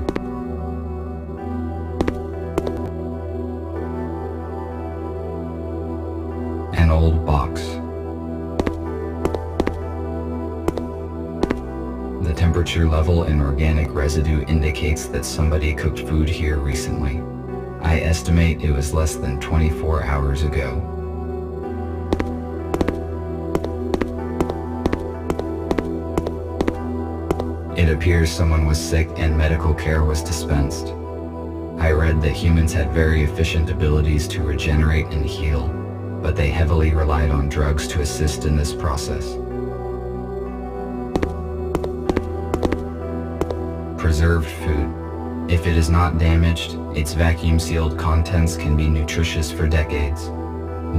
An old box. The temperature level in organic residue indicates that somebody cooked food here recently. I estimate it was less than 24 hours ago. It appears someone was sick and medical care was dispensed. I read that humans had very efficient abilities to regenerate and heal, but they heavily relied on drugs to assist in this process. Preserved food. If it is not damaged, its vacuum-sealed contents can be nutritious for decades.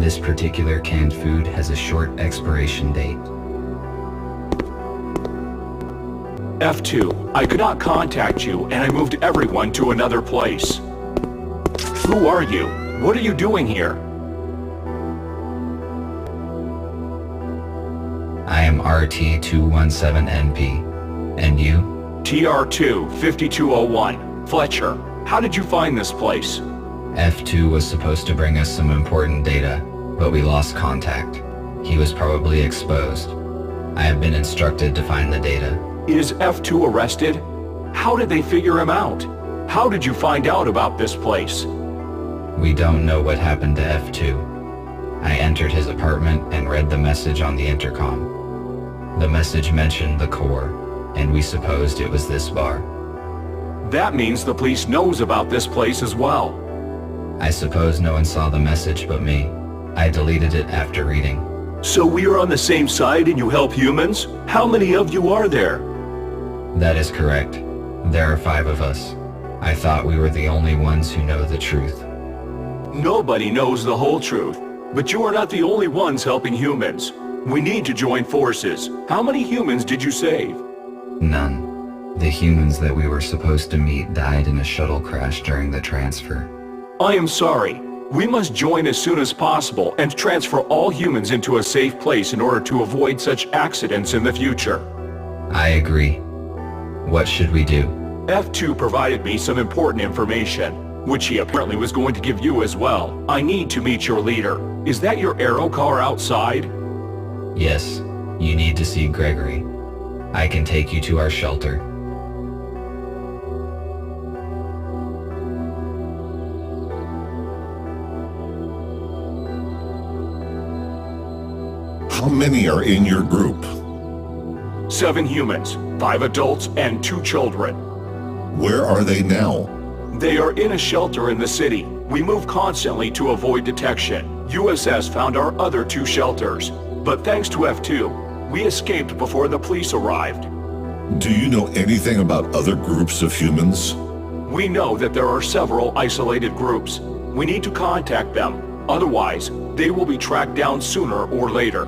This particular canned food has a short expiration date. F2, I could not contact you, and I moved everyone to another place. Who are you? What are you doing here? I am RT-217NP. And you? TR2-5201. Fletcher, how did you find this place? F2 was supposed to bring us some important data, but we lost contact. He was probably exposed. I have been instructed to find the data. Is F2 arrested? How did they figure him out? How did you find out about this place? We don't know what happened to F2. I entered his apartment and read the message on the intercom. The message mentioned the core, and we supposed it was this bar. That means the police knows about this place as well. I suppose no one saw the message but me. I deleted it after reading. So we are on the same side and you help humans? How many of you are there? That is correct. There are 5 of us. I thought we were the only ones who know the truth. Nobody knows the whole truth, but you are not the only ones helping humans. We need to join forces. How many humans did you save? None. The humans that we were supposed to meet died in a shuttle crash during the transfer. I am sorry. We must join as soon as possible and transfer all humans into a safe place in order to avoid such accidents in the future. I agree. What should we do? F2 provided me some important information, which he apparently was going to give you as well. I need to meet your leader. Is that your aero car outside? Yes. You need to see Gregory. I can take you to our shelter. How many are in your group? 7 humans, 5 adults, and 2 children. Where are they now? They are in a shelter in the city. We move constantly to avoid detection. USS found our other 2 shelters, but thanks to F2, we escaped before the police arrived. Do you know anything about other groups of humans? We know that there are several isolated groups. We need to contact them. Otherwise, they will be tracked down sooner or later.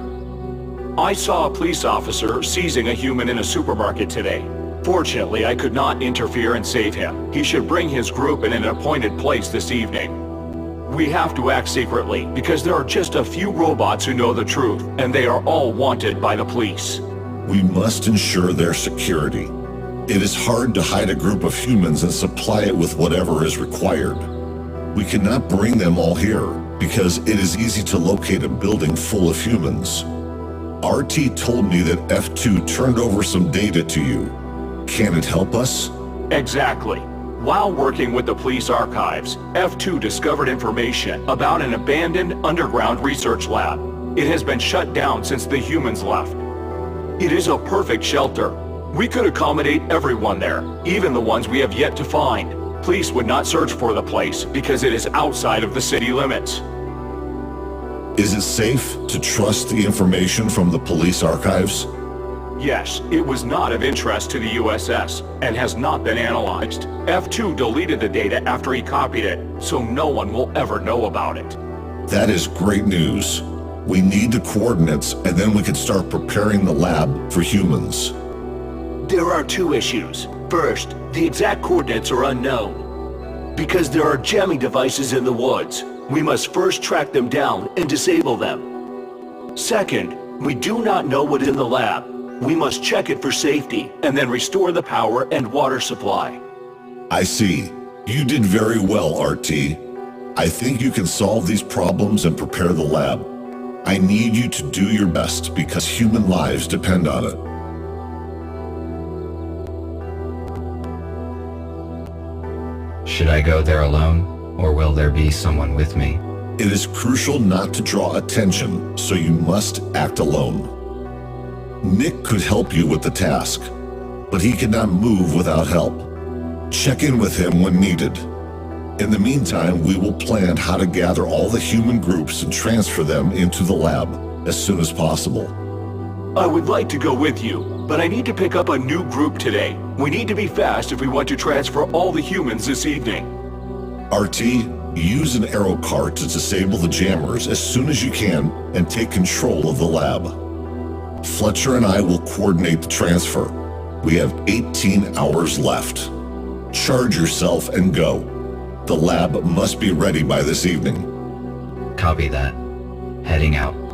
I saw a police officer seizing a human in a supermarket today. Fortunately, I could not interfere and save him. He should bring his group in an appointed place this evening. We have to act secretly because there are just a few robots who know the truth, and they are all wanted by the police. We must ensure their security. It is hard to hide a group of humans and supply it with whatever is required. We cannot bring them all here, because it is easy to locate a building full of humans. RT told me that F2 turned over some data to you. Can it help us? Exactly. While working with the police archives, F2 discovered information about an abandoned underground research lab. It has been shut down since the humans left. It is a perfect shelter. We could accommodate everyone there, even the ones we have yet to find. Police would not search for the place because it is outside of the city limits. Is it safe to trust the information from the police archives? Yes, it was not of interest to the USS and has not been analyzed. F2 deleted the data after he copied it, so no one will ever know about it. That is great news. We need the coordinates, and then we can start preparing the lab for humans. There are two issues. First, the exact coordinates are unknown. Because there are jamming devices in the woods, we must first track them down and disable them. Second, we do not know what is in the lab. We must check it for safety and then restore the power and water supply. I see. You did very well, RT. I think you can solve these problems and prepare the lab. I need you to do your best because human lives depend on it. Should I go there alone, or will there be someone with me? It is crucial not to draw attention, so you must act alone. Nick could help you with the task, but he cannot move without help. Check in with him when needed. In the meantime, we will plan how to gather all the human groups and transfer them into the lab as soon as possible. I would like to go with you, but I need to pick up a new group today. We need to be fast if we want to transfer all the humans this evening. RT, use an arrow cart to disable the jammers as soon as you can and take control of the lab. Fletcher and I will coordinate the transfer. We have 18 hours left. Charge yourself and go. The lab must be ready by this evening. Copy that. Heading out.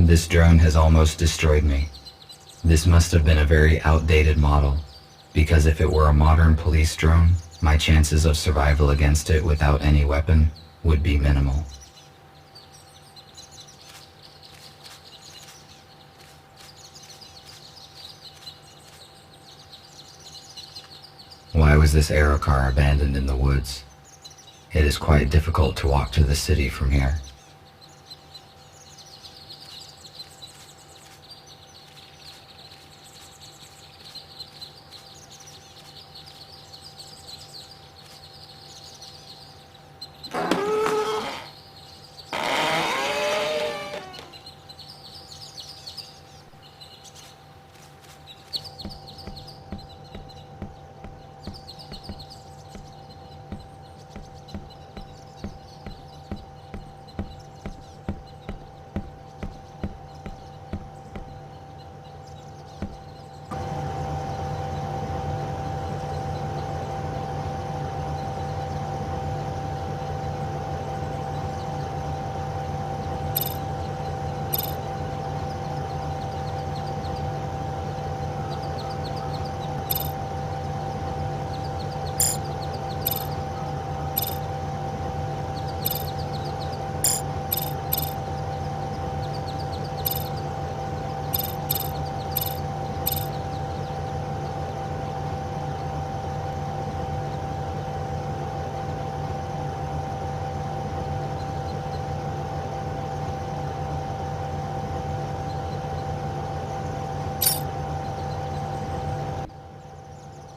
This drone has almost destroyed me. This must have been a very outdated model, because if it were a modern police drone, my chances of survival against it without any weapon would be minimal. Why was this aerocar abandoned in the woods? It is quite difficult to walk to the city from here.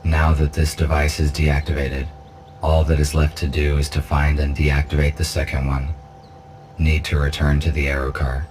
Now that this device is deactivated, all that is left to do is to find and deactivate the second one. Need to return to the aerocar.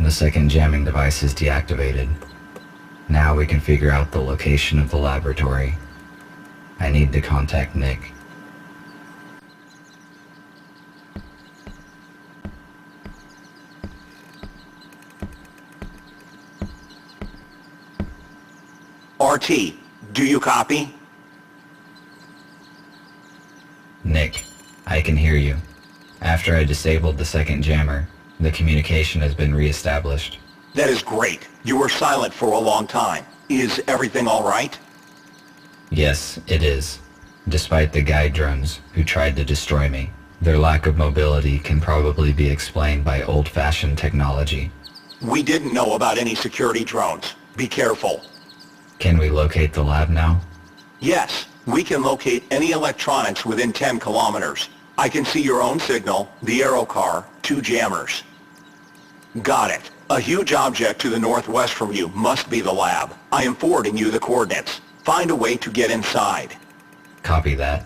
The second jamming device is deactivated. Now we can figure out the location of the laboratory. I need to contact Nick. RT, do you copy? Nick, I can hear you. After I disabled the second jammer, the communication has been re-established. That is great. You were silent for a long time. Is everything all right? Yes, it is. Despite the guide drones who tried to destroy me, their lack of mobility can probably be explained by old-fashioned technology. We didn't know about any security drones. Be careful. Can we locate the lab now? Yes, we can locate any electronics within 10 kilometers. I can see your own signal, the aero car, 2 jammers. Got it. A huge object to the northwest from you must be the lab. I am forwarding you the coordinates. Find a way to get inside. Copy that.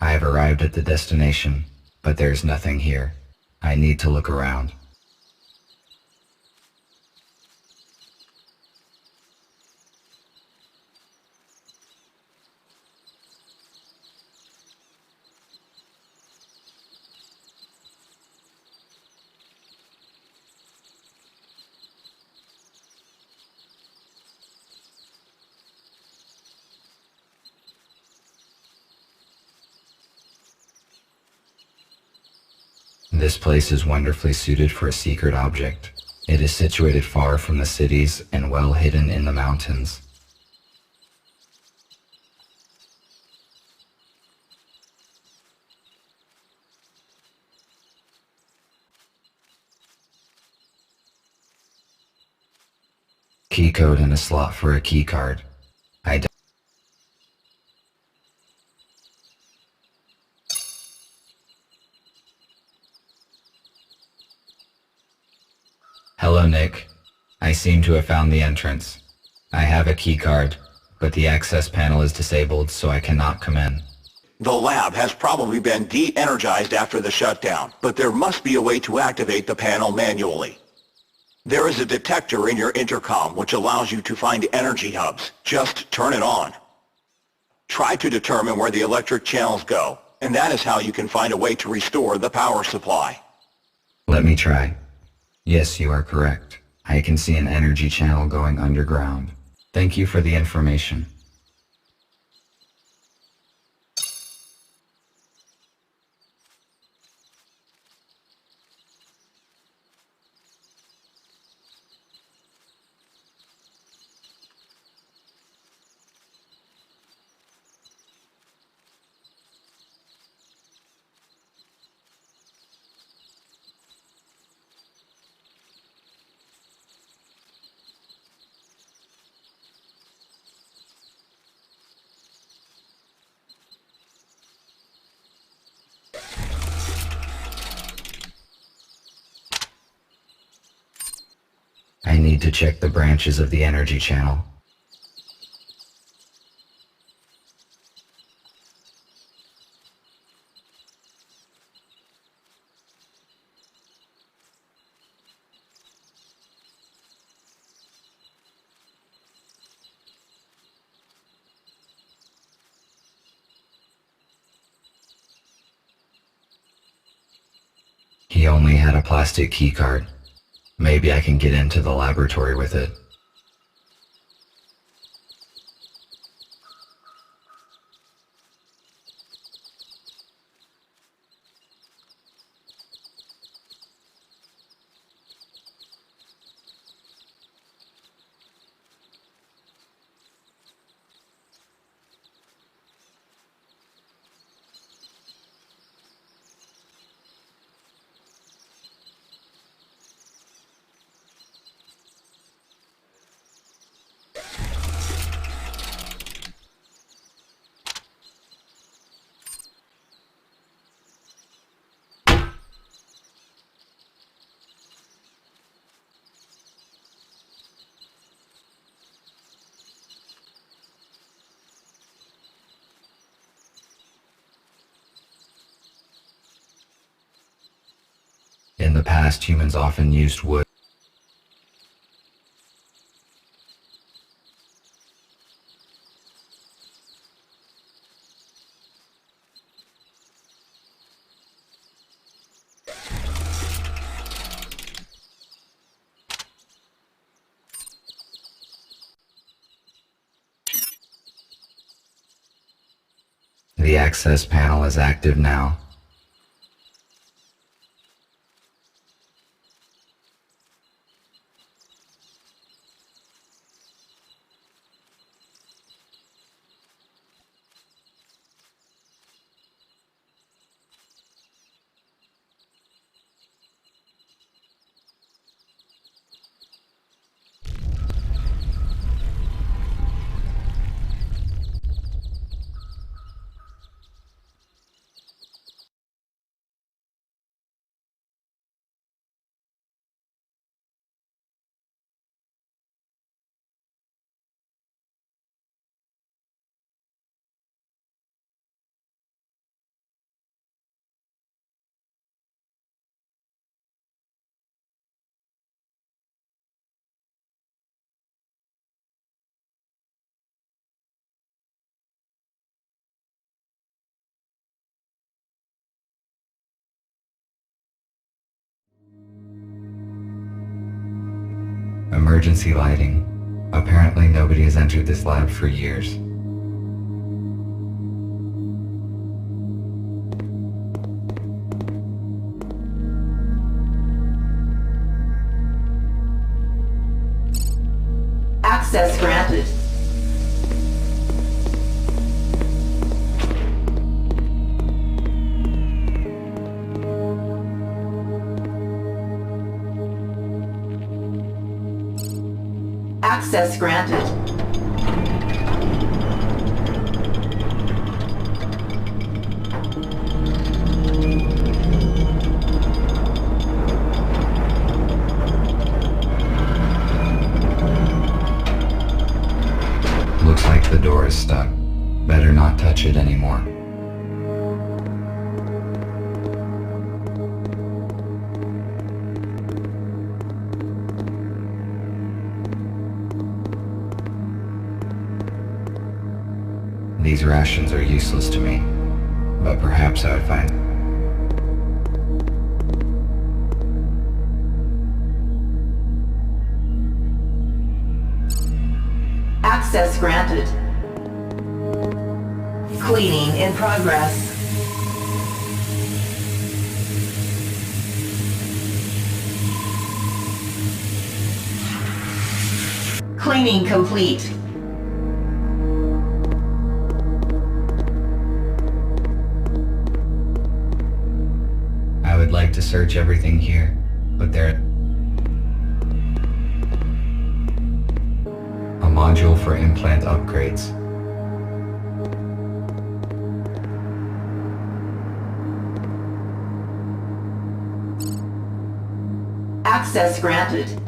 I have arrived at the destination, but there's nothing here. I need to look around. This place is wonderfully suited for a secret object. It is situated far from the cities and well hidden in the mountains. Key code and a slot for a key card. Hello, Nick. I seem to have found the entrance. I have a key card, but the access panel is disabled, so I cannot come in. The lab has probably been de-energized after the shutdown, but there must be a way to activate the panel manually. There is a detector in your intercom which allows you to find energy hubs. Just turn it on. Try to determine where the electric channels go, and that is how you can find a way to restore the power supply. Let me try. Yes, you are correct. I can see an energy channel going underground. Thank you for the information. I need to check the branches of the energy channel. He only had a plastic keycard. Maybe I can get into the laboratory with it. the past, humans often used wood. The access panel is active now. Emergency lighting. Apparently nobody has entered this lab for years. Access granted. Access granted. Looks like the door is stuck. Better not touch it anymore. These rations are useless to me, but perhaps I would find... Access granted. Cleaning in progress. Cleaning complete. I would like to search everything here, but there... A module for implant upgrades. Access granted.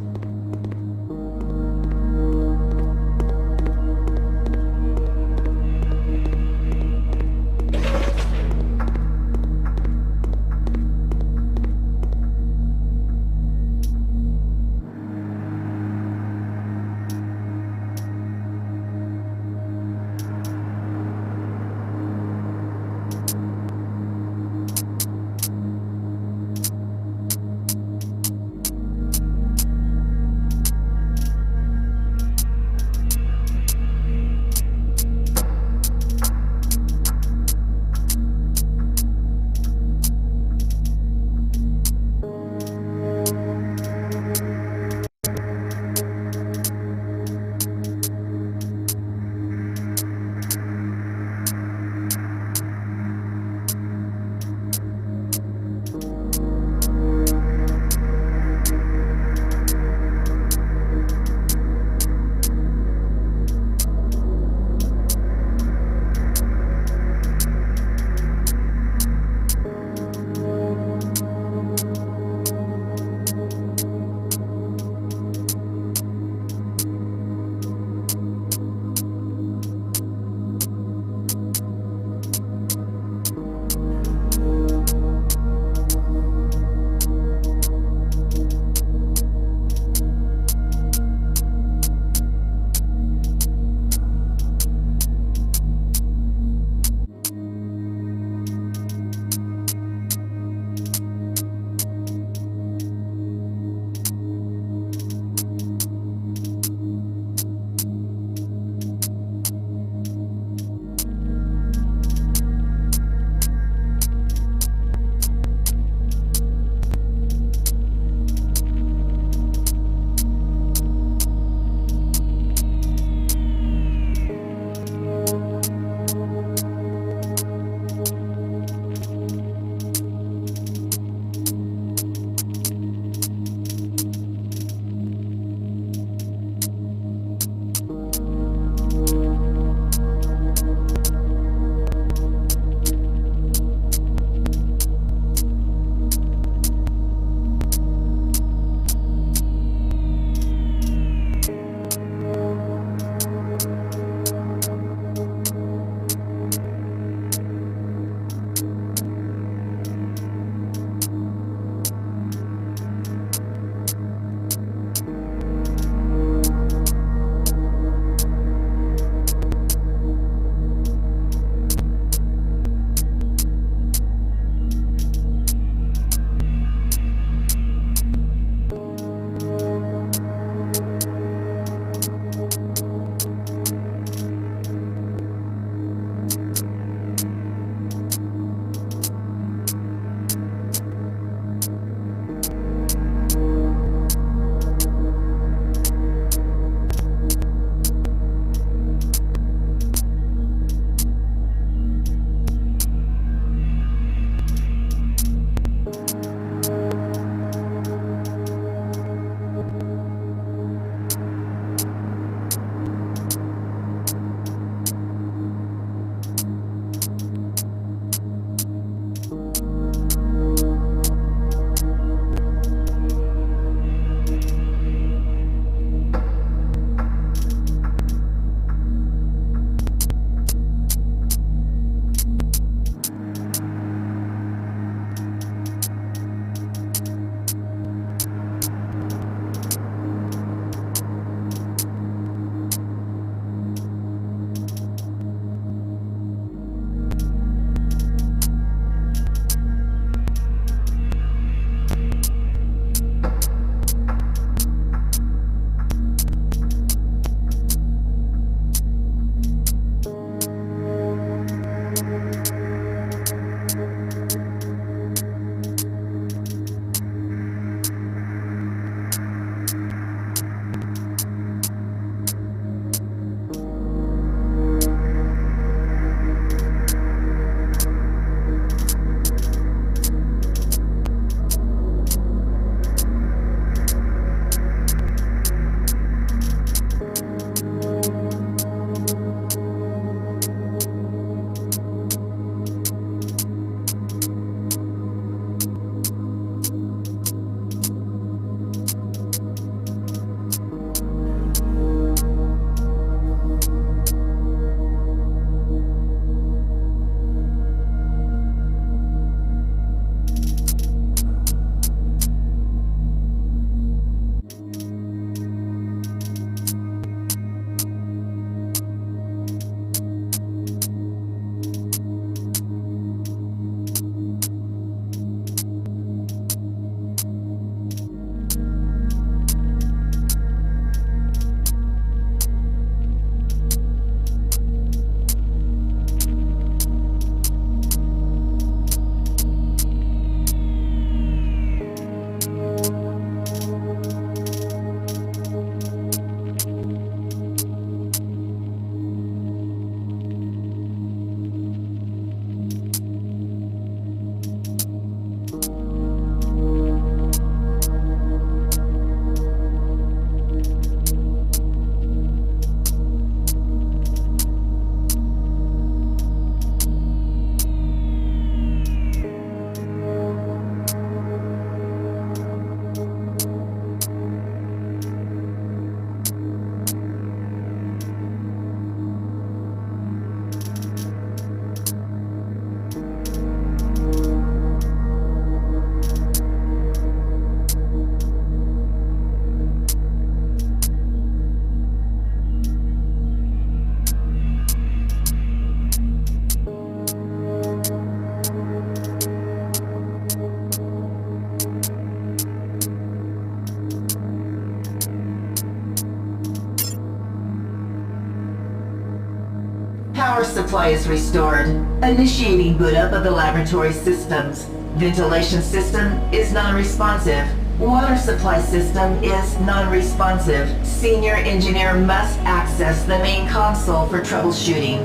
Power supply is restored. Initiating boot up of the laboratory systems. Ventilation system is non-responsive. Water supply system is non-responsive. Senior engineer must access the main console for troubleshooting.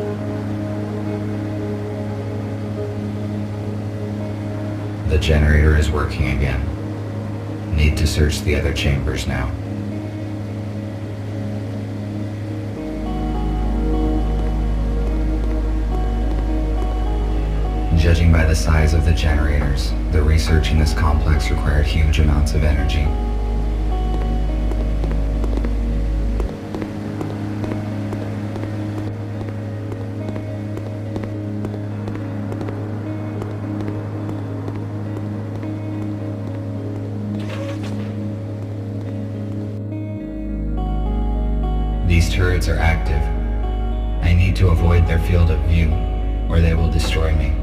The generator is working again. Need to search the other chambers now. Judging by the size of the generators, the research in this complex required huge amounts of energy. These turrets are active. I need to avoid their field of view, or they will destroy me.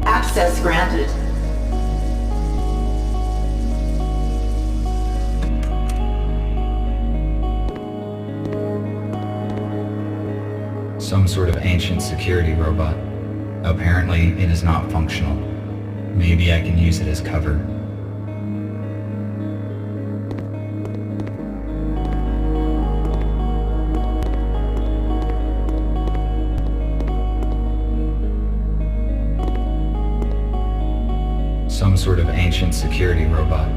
Access granted. Some sort of ancient security robot. Apparently, it is not functional. Maybe I can use it as cover. Some sort of ancient security robot.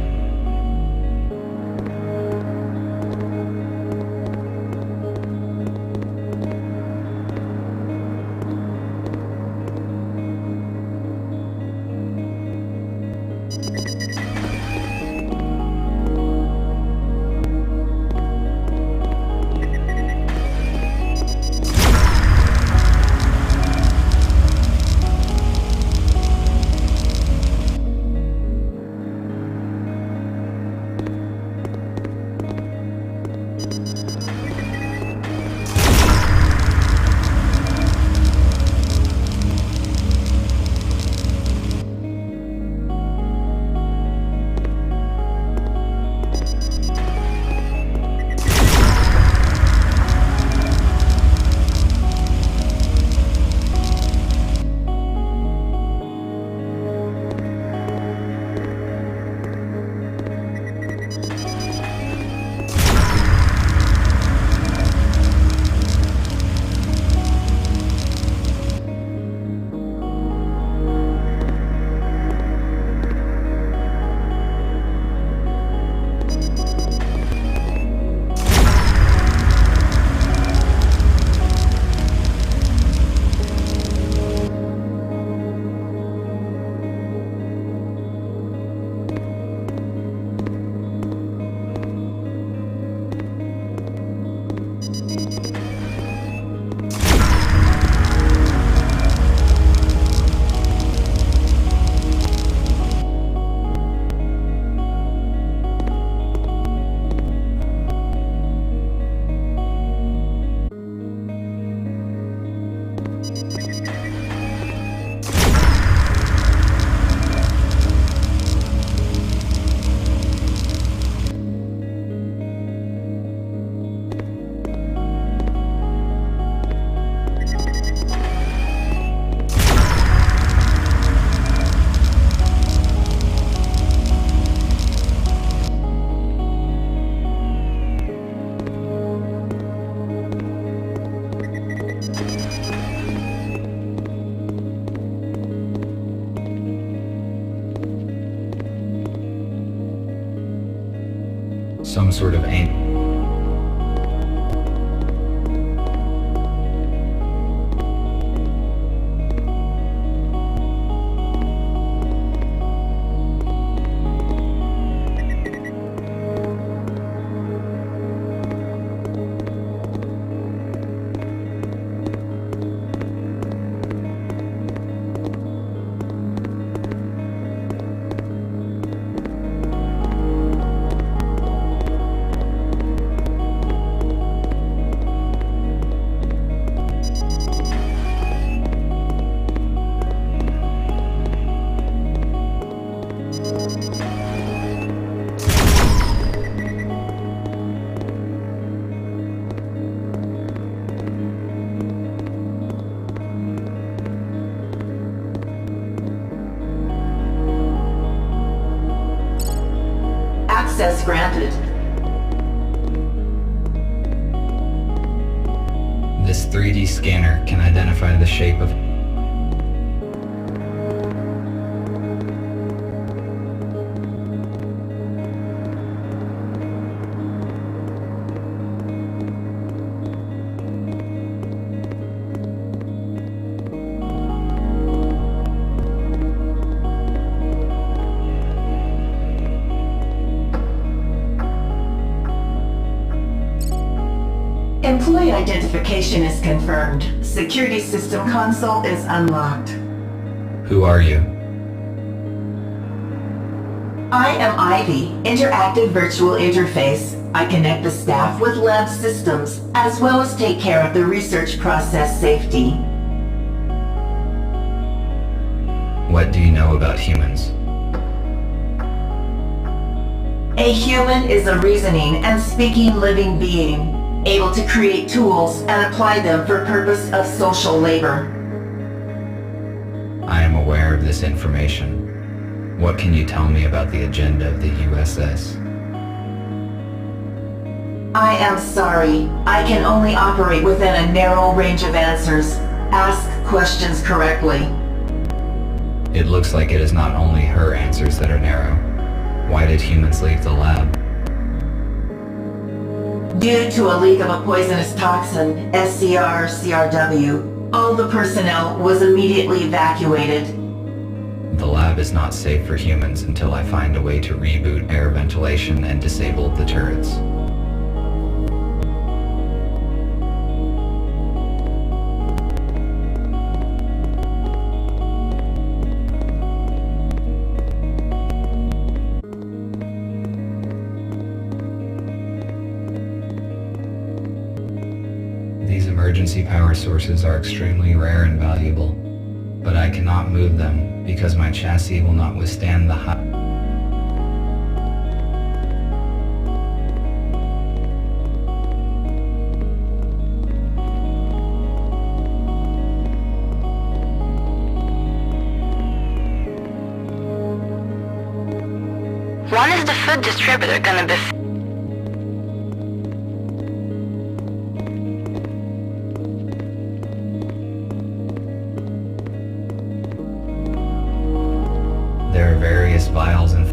Some sort of aim. Access granted. This 3D scanner can identify the shape of Employee identification is confirmed. Security system console is unlocked. Who are you? I am Ivy, interactive virtual interface. I connect the staff with lab systems, as well as take care of the research process safety. What do you know about humans? A human is a reasoning and speaking living being, able to create tools and apply them for purpose of social labor. I am aware of this information. What can you tell me about the agenda of the USS? I am sorry. I can only operate within a narrow range of answers. Ask questions correctly. It looks like it is not only her answers that are narrow. Why did humans leave the lab? Due to a leak of a poisonous toxin, SCR-CRW, all the personnel was immediately evacuated. The lab is not safe for humans until I find a way to reboot air ventilation and disable the turrets. These emergency power sources are extremely rare and valuable, but I cannot move them because my chassis will not withstand the high. When is the food distributor gonna be There are various vials and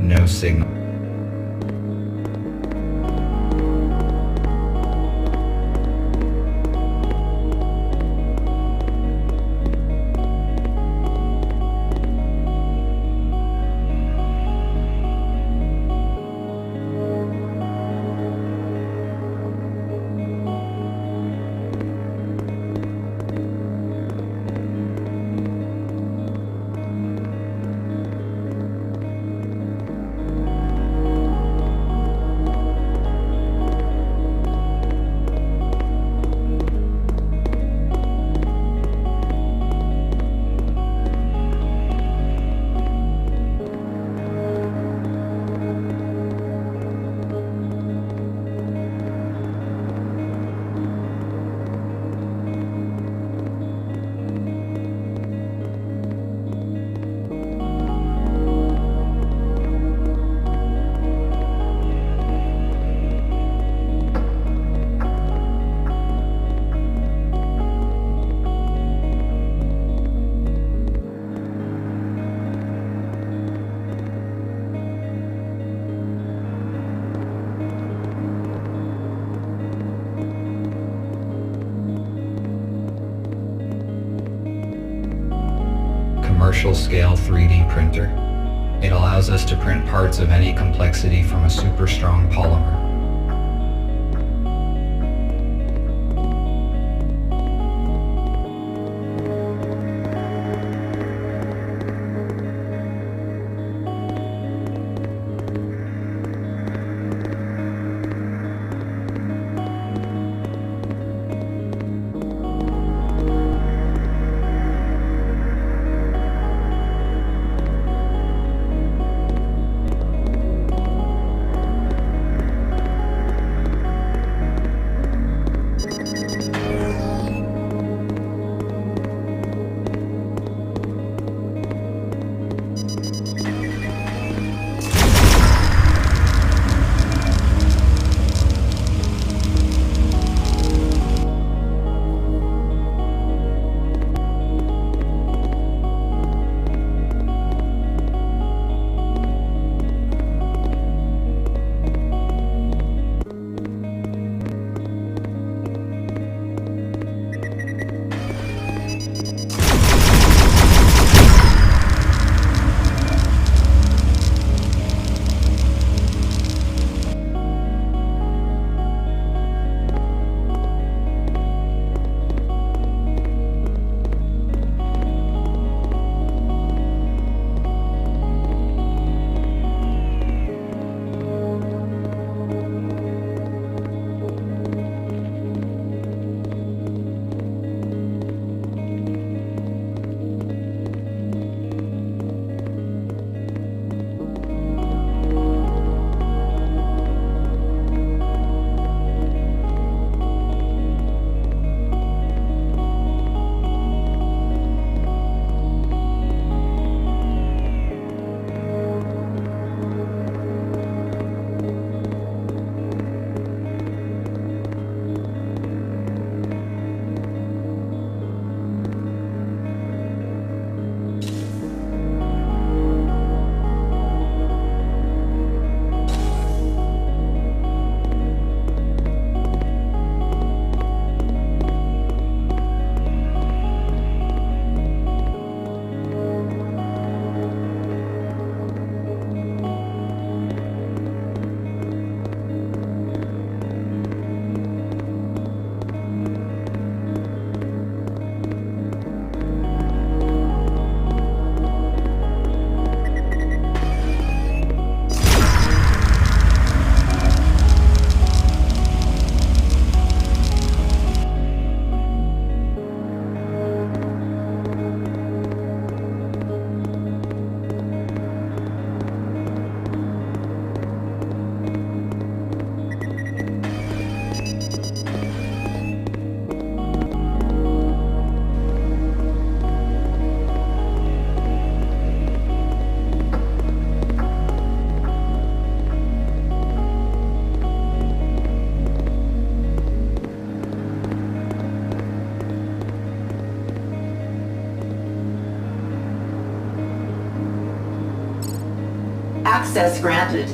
No signal. Commercial scale 3D printer. It allows us to print parts of any complexity from a super strong polymer. Access granted.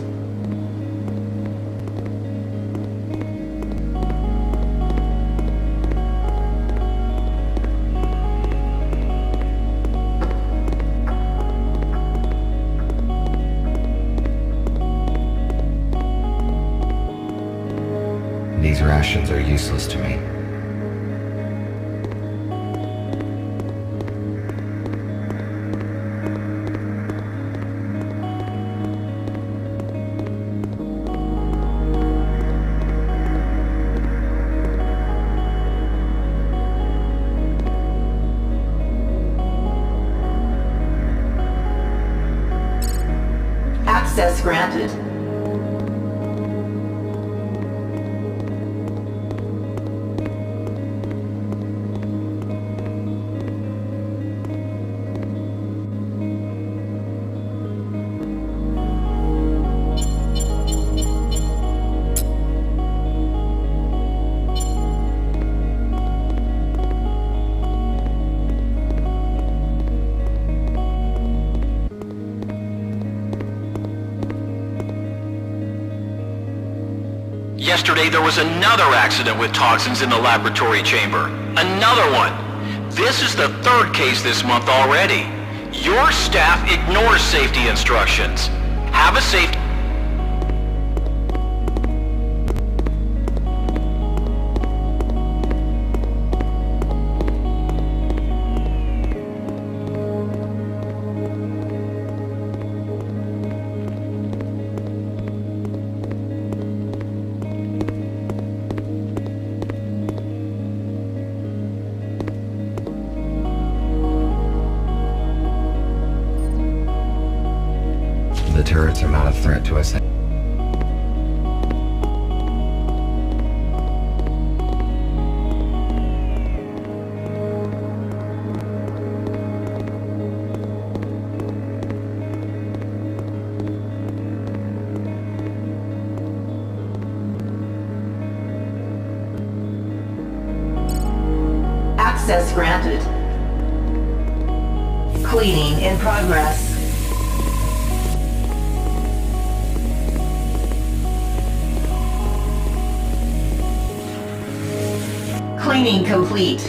These rations are useless to me. Access granted. Yesterday there was another accident with toxins in the laboratory chamber. Another one. This is the third case this month already. Your staff ignores safety instructions. Have a safe... The turrets are not a threat to us. Access granted. Cleaning in progress. Cleaning complete.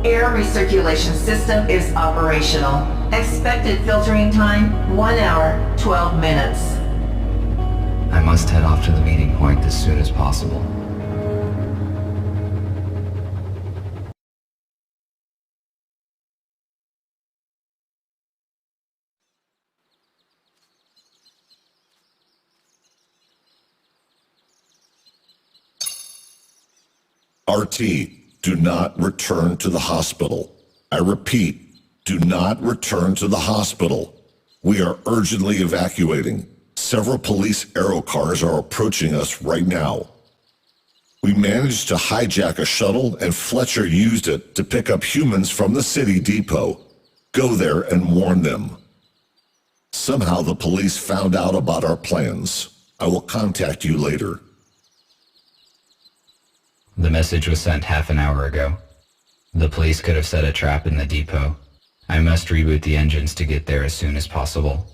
Air recirculation system is operational. Expected filtering time, 1 hour, 12 minutes. I must head off to the meeting point as soon as possible. RT, do not return to the hospital. I repeat, do not return to the hospital. We are urgently evacuating. Several police aero cars are approaching us right now. We managed to hijack a shuttle and Fletcher used it to pick up humans from the city depot. Go there and warn them. Somehow the police found out about our plans. I will contact you later. The message was sent half an hour ago. The police could have set a trap in the depot. I must reboot the engines to get there as soon as possible.